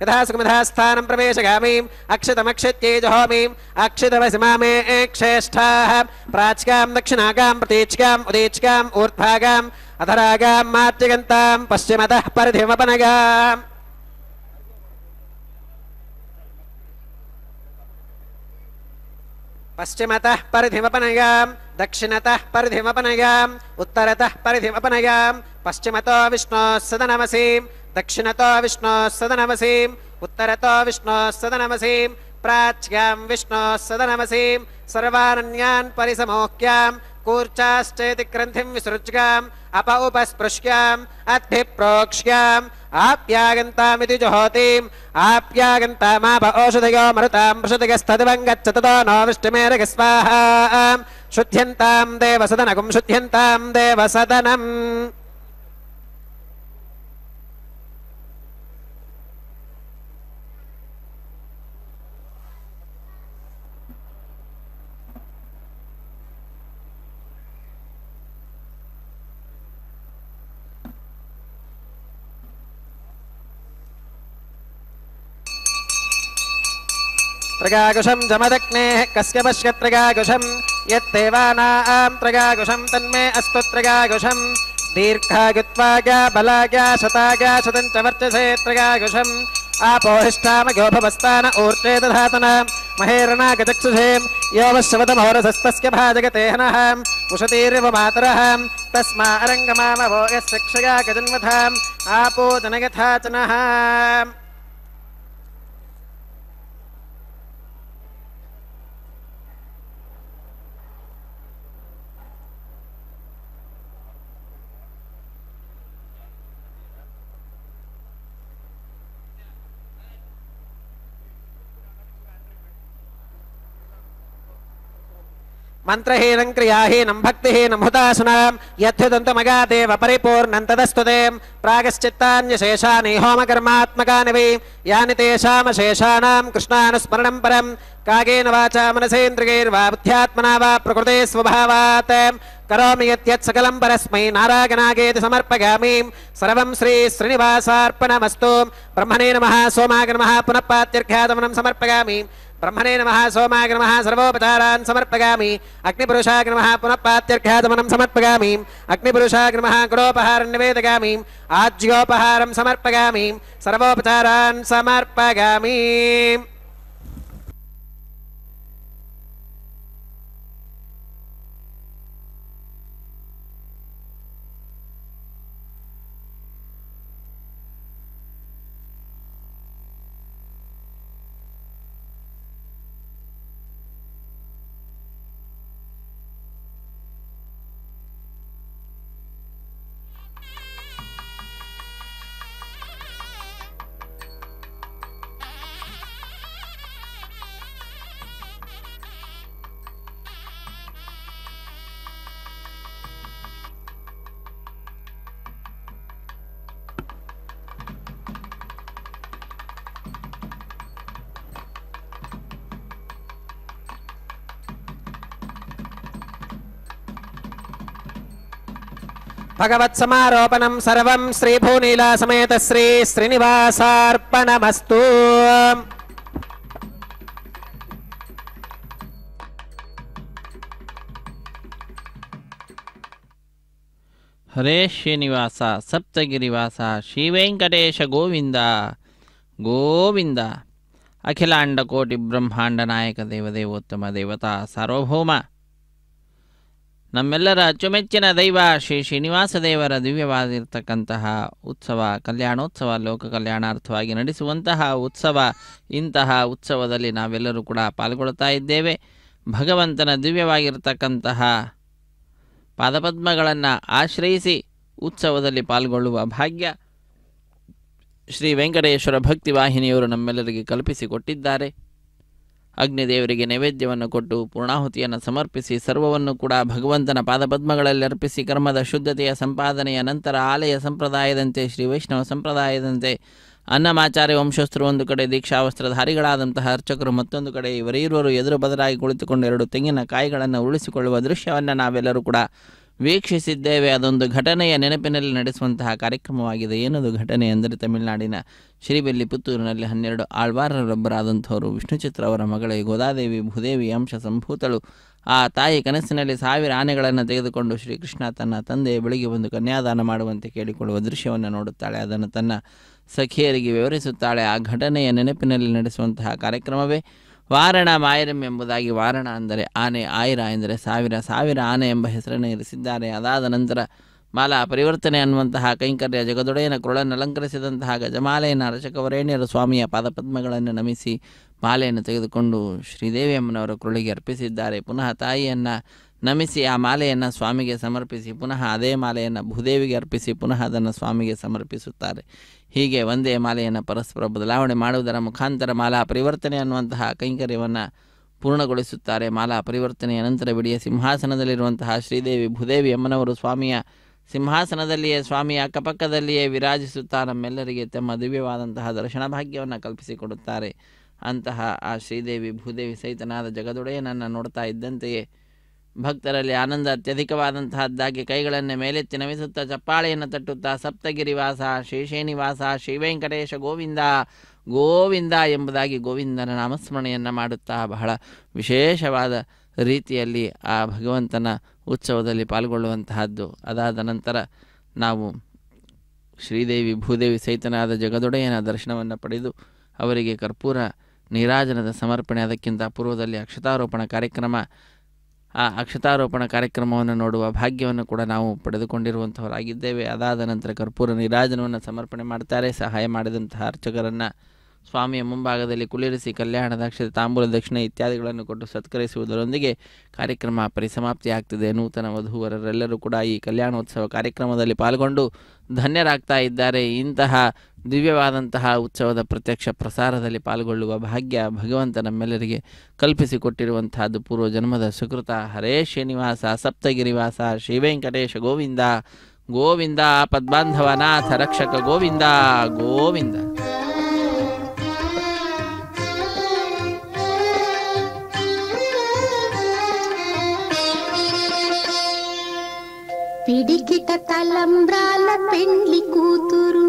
యథా సుఖమిధా స్థానం ప్రవేశగామీం అక్షితమక్షిత్యై జహోమీం అక్షితవసిమామే క్షేష్ఠాః ప్రాచ్కాం దక్షిణాగాం ప్రతీచ్కాం ఉదీచ్కాం ఊర్ధ్వాగాం అధరాగాం మార్జగంతాం పశ్చిమతః పరిధిమపనగాం పశ్చిమతః పరిధిమపనగాం దక్షిణతః పరిధిమపనగాం ఉత్తరతః పరిధిమపనగాం పశ్చిమతో విష్ణోః సదనమసీం దక్షిణతో విష్ణోః సదనమసీం ఉత్తరతో విష్ణోః సదనమసీం ప్రాచ్యాం విష్ణోః సదనమసీం సర్వానన్యాన్ పరిసమోక్యాం కూర్చాశ్చేతి గ్రంథిం విసృజ్గాం అప ఉపస్పృశ్యాం అద్భిప్రోక్ష్యాం ఆప్యాగంతామితి జహోతిం ఆప్యాగంతామాప ఓషధయో మరుతాం పృషతిగస్తదివం గచ్చతతో నో విష్ణుమేరగ స్వాహా శుద్ధ్యంతాం దేవసదనకం శుద్ధ్యంతాం దేవసదనం త్రిగాగుషం జమదగ్నేః కస్య పశ్యత్రిగాగుషం యత్తేవానాం త్రిగాగుషం తన్మే అస్తు త్రిగాగుషం దీర్ఘాగుత్వాగా బలాగా శతాగా శతం చ వర్చసే త్రిగాగుషం ఆపోహిష్టామగోభవస్తాన ఊర్జే దధాతన మహేరణాగచక్షుషే యోవశవతమోరసస్తస్య భాజగతేహనః ఉషతీరివ మాతరః తస్మా అరంగమామవో యస్య క్షగా గజన్వథాం ఆపో జనగథాచనః మంత్రహీనం క్రియాహీనం భక్తిహీనం హుతాశనాం యత్యుదంతమగాదేవ పరిపూర్ణం తదస్తుతే ప్రాగశ్చిత్తాన్యశేషాని హోమకర్మాత్మకాని వై యాని తేషామశేషానాం కృష్ణానుస్మరణం పరం కాగేన వాచా మనసేంద్రియైర్వా బుద్ధ్యాత్మనా వా ప్రకృతే స్వభావాత్ కరోమి యత్యత్ సకలం పరస్మై నారాయణాగేతి సమర్పయామి సర్వం శ్రీ శ్రీనివాసార్పణమస్తు బ్రహ్మణే నమః సోమాయ నమః పునః పాత్యర్ఘ్యాదమనం సమర్పయామి బ్రహ్మణే నమః సోమాయ నమః సర్వోపచారాన్ సమర్పయామి అగ్నిపురుషాయ నమః పునః పాత్యర్ఘ్యాదమనం సమర్పయామి అగ్నిపురుషాయ నమః గుడోపహారం నివేదయామి ఆజ్యోపహారం సమర్పయామి సర్వోపచారాన్ సమర్పయామి భగవత్సమారోపణం సర్వం శ్రీభూనీలా సమేత శ్రీ శ్రీనివాసార్పణమస్తు. ಹರೇ ಶ್ರೀನಿವಾಸ ಸಪ್ತಗಿರಿವಾಸ ಶ್ರೀವೆಂಕಟೇಶ ಗೋವಿಂದ ಗೋವಿಂದ. ಅಖಿಲಾಂಡ ಕೋಟಿ ಬ್ರಹ್ಮಾಂಡ ನಾಯಕ ದೇವದೇವೋತ್ತಮ ದೇವತಾ ಸಾರ್ವಭೌಮ, ನಮ್ಮೆಲ್ಲರ ಅಚ್ಚುಮೆಚ್ಚಿನ ದೈವ ಶ್ರೀ ಶ್ರೀನಿವಾಸ ದೇವರ ದಿವ್ಯವಾಗಿರ್ತಕ್ಕಂತಹ ಉತ್ಸವ, ಕಲ್ಯಾಣೋತ್ಸವ, ಲೋಕ ಕಲ್ಯಾಣಾರ್ಥವಾಗಿ ನಡೆಸುವಂತಹ ಉತ್ಸವ. ಇಂತಹ ಉತ್ಸವದಲ್ಲಿ ನಾವೆಲ್ಲರೂ ಕೂಡ ಪಾಲ್ಗೊಳ್ತಾ ಇದ್ದೇವೆ. ಭಗವಂತನ ದಿವ್ಯವಾಗಿರ್ತಕ್ಕಂತಹ ಪಾದಪದ್ಮಗಳನ್ನು ಆಶ್ರಯಿಸಿ ಉತ್ಸವದಲ್ಲಿ ಪಾಲ್ಗೊಳ್ಳುವ ಭಾಗ್ಯ ಶ್ರೀ ವೆಂಕಟೇಶ್ವರ ಭಕ್ತಿ ವಾಹಿನಿಯವರು ನಮ್ಮೆಲ್ಲರಿಗೆ ಕಲ್ಪಿಸಿಕೊಟ್ಟಿದ್ದಾರೆ. ಅಗ್ನಿದೇವರಿಗೆ ನೈವೇದ್ಯವನ್ನು ಕೊಟ್ಟು ಪೂರ್ಣಾಹುತಿಯನ್ನು ಸಮರ್ಪಿಸಿ ಸರ್ವವನ್ನು ಕೂಡ ಭಗವಂತನ ಪಾದಪದ್ಮಗಳಲ್ಲಿ ಅರ್ಪಿಸಿ ಕರ್ಮದ ಶುದ್ಧತೆಯ ಸಂಪಾದನೆಯ ನಂತರ ಆಲಯ ಸಂಪ್ರದಾಯದಂತೆ ಶ್ರೀ ವೈಷ್ಣವ ಸಂಪ್ರದಾಯದಂತೆ ಅನ್ನಮಾಚಾರ್ಯ ವಂಶಸ್ಥರು ಒಂದು ಕಡೆ, ದೀಕ್ಷಾವಸ್ತ್ರಧಾರಿಗಳಾದಂತಹ ಅರ್ಚಕರು ಮತ್ತೊಂದು ಕಡೆ, ಇವರಿರುವರು ಎದುರು ಬದಲಾಗಿ ಕುಳಿತುಕೊಂಡು 2 ತೆಂಗಿನ ಕಾಯಿಗಳನ್ನು ಉಳಿಸಿಕೊಳ್ಳುವ ದೃಶ್ಯವನ್ನು ನಾವೆಲ್ಲರೂ ಕೂಡ ವೀಕ್ಷಿಸಿದ್ದೇವೆ. ಅದೊಂದು ಘಟನೆಯ ನೆನಪಿನಲ್ಲಿ ನಡೆಸುವಂತಹ ಕಾರ್ಯಕ್ರಮವಾಗಿದೆ. ಏನದು ಘಟನೆ ಅಂದರೆ, ತಮಿಳುನಾಡಿನ ಶ್ರೀವಿಲ್ಲಿಪುತ್ತೂರಿನಲ್ಲಿ 12 ಆಳ್ವಾರರೊಬ್ಬರಾದಂಥವರು ವಿಷ್ಣುಚಿತ್ರ ಅವರ ಮಗಳೇ ಗೋದಾದೇವಿ ಭೂದೇವಿ ಅಂಶ ಸಂಭೂತಳು. ಆ ತಾಯಿ ಕನಸಿನಲ್ಲಿ 1000 ಆನೆಗಳನ್ನು ತೆಗೆದುಕೊಂಡು ಶ್ರೀಕೃಷ್ಣ ತನ್ನ ತಂದೆ ಬೆಳಿಗ್ಗೆ ಬಂದು ಕನ್ಯಾದಾನ ಮಾಡುವಂತೆ ಕೇಳಿಕೊಳ್ಳುವ ದೃಶ್ಯವನ್ನು ನೋಡುತ್ತಾಳೆ. ಅದನ್ನು ತನ್ನ ಸಖಿಯರಿಗೆ ವಿವರಿಸುತ್ತಾಳೆ. ಆ ಘಟನೆಯ ನೆನಪಿನಲ್ಲಿ ನಡೆಸುವಂತಹ ಕಾರ್ಯಕ್ರಮವೇ ವಾರಣ ಮಾಯರಂ ಎಂಬುದಾಗಿ. ವಾರಣ ಅಂದರೆ ಆನೆ, ಆಯಿರ ಎಂದರೆ 1000 ಆನೆ ಎಂಬ ಹೆಸರನ್ನು ಇರಿಸಿದ್ದಾರೆ. ಅದಾದ ನಂತರ ಮಾಲಾ ಪರಿವರ್ತನೆ ಅನ್ನುವಂತಹ ಕೈಂಕರ್ಯ, ಜಗದೊಡೆಯನ ಕೊರಳನ್ನು ಅಲಂಕರಿಸಿದಂತಹ ಗಜಮಾಲೆಯನ್ನು ಅರ್ಚಕವರೇಣ್ಯರು ಸ್ವಾಮಿಯ ಪಾದಪದ್ಮಗಳನ್ನು ನಮಿಸಿ ಮಾಲೆಯನ್ನು ತೆಗೆದುಕೊಂಡು ಶ್ರೀದೇವಿ ಅಮ್ಮನವರ ಕೊರಳಿಗೆ ಅರ್ಪಿಸಿದ್ದಾರೆ. ಪುನಃ ತಾಯಿಯನ್ನು ನಮಿಸಿ ಆ ಮಾಲೆಯನ್ನು ಸ್ವಾಮಿಗೆ ಸಮರ್ಪಿಸಿ ಪುನಃ ಅದೇ ಮಾಲೆಯನ್ನು ಭೂದೇವಿಗೆ ಅರ್ಪಿಸಿ ಪುನಃ ಅದನ್ನು ಸ್ವಾಮಿಗೆ ಸಮರ್ಪಿಸುತ್ತಾರೆ. ಹೀಗೆ ಒಂದೇ ಮಾಲೆಯನ್ನು ಪರಸ್ಪರ ಬದಲಾವಣೆ ಮಾಡುವುದರ ಮುಖಾಂತರ ಮಾಲಾ ಪರಿವರ್ತನೆ ಅನ್ನುವಂತಹ ಕೈಂಕರ್ಯವನ್ನು ಪೂರ್ಣಗೊಳಿಸುತ್ತಾರೆ. ಮಾಲಾ ಪರಿವರ್ತನೆಯ ನಂತರ ಬಿಡಿಯ ಸಿಂಹಾಸನದಲ್ಲಿರುವಂತಹ ಶ್ರೀದೇವಿ ಭೂದೇವಿ ಅಮ್ಮನವರು ಸ್ವಾಮಿಯ ಸಿಂಹಾಸನದಲ್ಲಿಯೇ, ಸ್ವಾಮಿಯ ಅಕ್ಕಪಕ್ಕದಲ್ಲಿಯೇ ವಿರಾಜಿಸುತ್ತಾ ನಮ್ಮೆಲ್ಲರಿಗೆ ತಮ್ಮ ದಿವ್ಯವಾದಂತಹ ದರ್ಶನ ಭಾಗ್ಯವನ್ನು ಕಲ್ಪಿಸಿಕೊಡುತ್ತಾರೆ. ಅಂತಹ ಆ ಶ್ರೀದೇವಿ ಭೂದೇವಿ ಸಹಿತನಾದ ಜಗದೊಡೆಯನನ್ನು ನೋಡ್ತಾ ಇದ್ದಂತೆಯೇ ಭಕ್ತರಲ್ಲಿ ಆನಂದ ಅತ್ಯಧಿಕವಾದಂತಹದ್ದಾಗಿ ಕೈಗಳನ್ನು ಮೇಲೆತ್ತಿ ನಮಿಸುತ್ತಾ ಚಪ್ಪಾಳೆಯನ್ನು ತಟ್ಟುತ್ತಾ ಸಪ್ತಗಿರಿವಾಸ ಶ್ರೀಶ್ರೀನಿವಾಸ ಶ್ರೀವೆಂಕಟೇಶ ಗೋವಿಂದ ಗೋವಿಂದ ಎಂಬುದಾಗಿ ಗೋವಿಂದನ ನಾಮಸ್ಮರಣೆಯನ್ನು ಮಾಡುತ್ತಾ ಬಹಳ ವಿಶೇಷವಾದ ರೀತಿಯಲ್ಲಿ ಆ ಭಗವಂತನ ಉತ್ಸವದಲ್ಲಿ ಪಾಲ್ಗೊಳ್ಳುವಂತಹದ್ದು. ಅದಾದ ನಂತರ ನಾವು ಶ್ರೀದೇವಿ ಭೂದೇವಿ ಸಹಿತನಾದ ಜಗದೊಡೆಯನ ದರ್ಶನವನ್ನು ಪಡೆದು ಅವರಿಗೆ ಕರ್ಪೂರ ನೀರಾಜನದ ಸಮರ್ಪಣೆ, ಅದಕ್ಕಿಂತ ಪೂರ್ವದಲ್ಲಿ ಅಕ್ಷತಾರೋಪಣ ಕಾರ್ಯಕ್ರಮ, ಆ ಅಕ್ಷತಾರೋಪಣ ಕಾರ್ಯಕ್ರಮವನ್ನು ನೋಡುವ ಭಾಗ್ಯವನ್ನು ಕೂಡ ನಾವು ಪಡೆದುಕೊಂಡಿರುವಂಥವರಾಗಿದ್ದೇವೆ. ಅದಾದ ನಂತರ ಕರ್ಪೂರ ನೀರಾಜನವನ್ನು ಸಮರ್ಪಣೆ ಮಾಡ್ತಾರೆ. ಸಹಾಯ ಮಾಡಿದಂತಹ ಅರ್ಚಕರನ್ನು ಸ್ವಾಮಿಯ ಮುಂಭಾಗದಲ್ಲಿ ಕುಳ್ಳಿರಿಸಿ ಕಲ್ಯಾಣದ ಅಕ್ಷತೆ, ತಾಂಬೂಲ ದಕ್ಷಿಣೆ ಇತ್ಯಾದಿಗಳನ್ನು ಕೊಟ್ಟು ಸತ್ಕರಿಸುವುದರೊಂದಿಗೆ ಕಾರ್ಯಕ್ರಮ ಪರಿಸಮಾಪ್ತಿಯಾಗ್ತದೆ. ನೂತನ ವಧೂವರರೆಲ್ಲರೂ ಕೂಡ ಈ ಕಲ್ಯಾಣೋತ್ಸವ ಕಾರ್ಯಕ್ರಮದಲ್ಲಿ ಪಾಲ್ಗೊಂಡು ಧನ್ಯರಾಗ್ತಾ ಇದ್ದಾರೆ. ಇಂತಹ ದಿವ್ಯವಾದಂತಹ ಉತ್ಸವದ ಪ್ರತ್ಯಕ್ಷ ಪ್ರಸಾರದಲ್ಲಿ ಪಾಲ್ಗೊಳ್ಳುವ ಭಾಗ್ಯ ಭಗವಂತ ನಮ್ಮೆಲ್ಲರಿಗೆ ಕಲ್ಪಿಸಿಕೊಟ್ಟಿರುವಂತಹದ್ದು ಪೂರ್ವ ಜನ್ಮದ ಸುಕೃತ. ಹರೇ ಶ್ರೀನಿವಾಸ ಸಪ್ತಗಿರಿವಾಸ ಶ್ರೀವೆಂಕಟೇಶ ಗೋವಿಂದ ಗೋವಿಂದ. ಪದ್ಮಾಂಧವನಾಥ ರಕ್ಷಕ ಗೋವಿಂದ ಗೋವಿಂದ. పిడికిట తలంబ్రాల పెండ్లి కూతురు,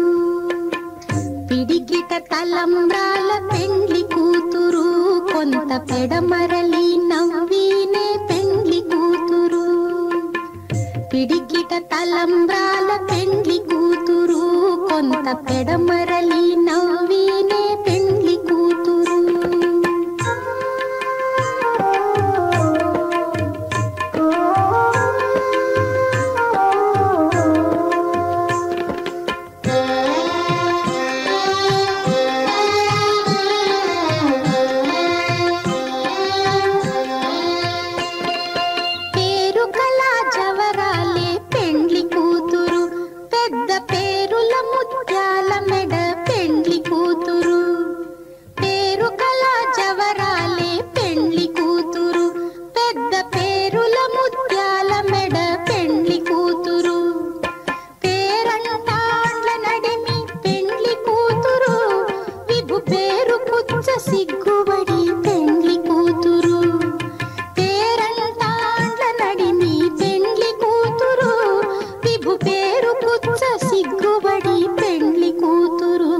పిడికిట తలంబ్రాల పెండ్లి కూతురు, కొంత పెడమరలి నవ్వీనే పెండ్లి కూతురు. పిడికిట తలంబ్రాల పెండ్లి కూతురు, కొంత పెడమరలి నవ్వీనే పెండ్లి కూతురు. ముత్యాల మెడ పెండ్లి కూతురు. కుచ్చ సిగ్గుబడి పెండ్లి కూతురు,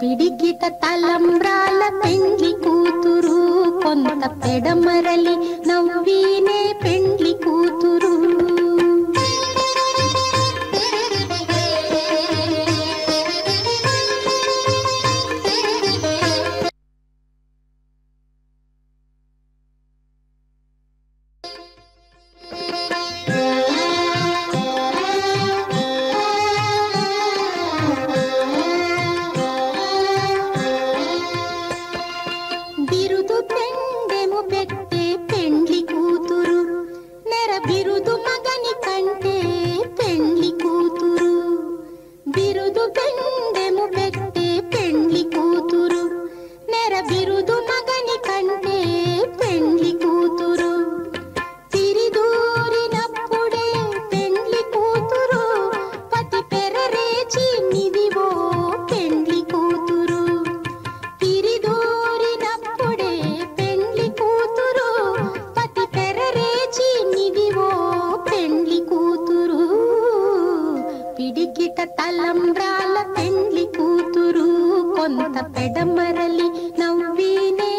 పిడికిట తలంబ్రాల పెండ్లి కూతురు, కొంత పెడమరలి నవ్వీనే పెండ్లి కూతురు. బిరుదు పెండెము పెట్టే పెండ్లి కూతురు, నెర బిరుదు మగని కంటే పెండ్లి కూతురు. బిరుదు పెండెము పెట్టే పెండ్లి కూతురు, నెర బిరుదు మగని కంటే పెండ్లి కూతురు. తిరిదూరినప్పుడే పెండ్లి కూతురు, పతి పెరరేచి నిదివో పెండ్లి కూతురు. తిరిదూరినప్పుడే పెండ్లి కూతురు, పతి పెరరేచి నిదివో పెండ్లి కూతురు. పిడికిట తలంబ్రాల పెండ్లి కూతురు, కొంత పెడమరలి నవ్వీనే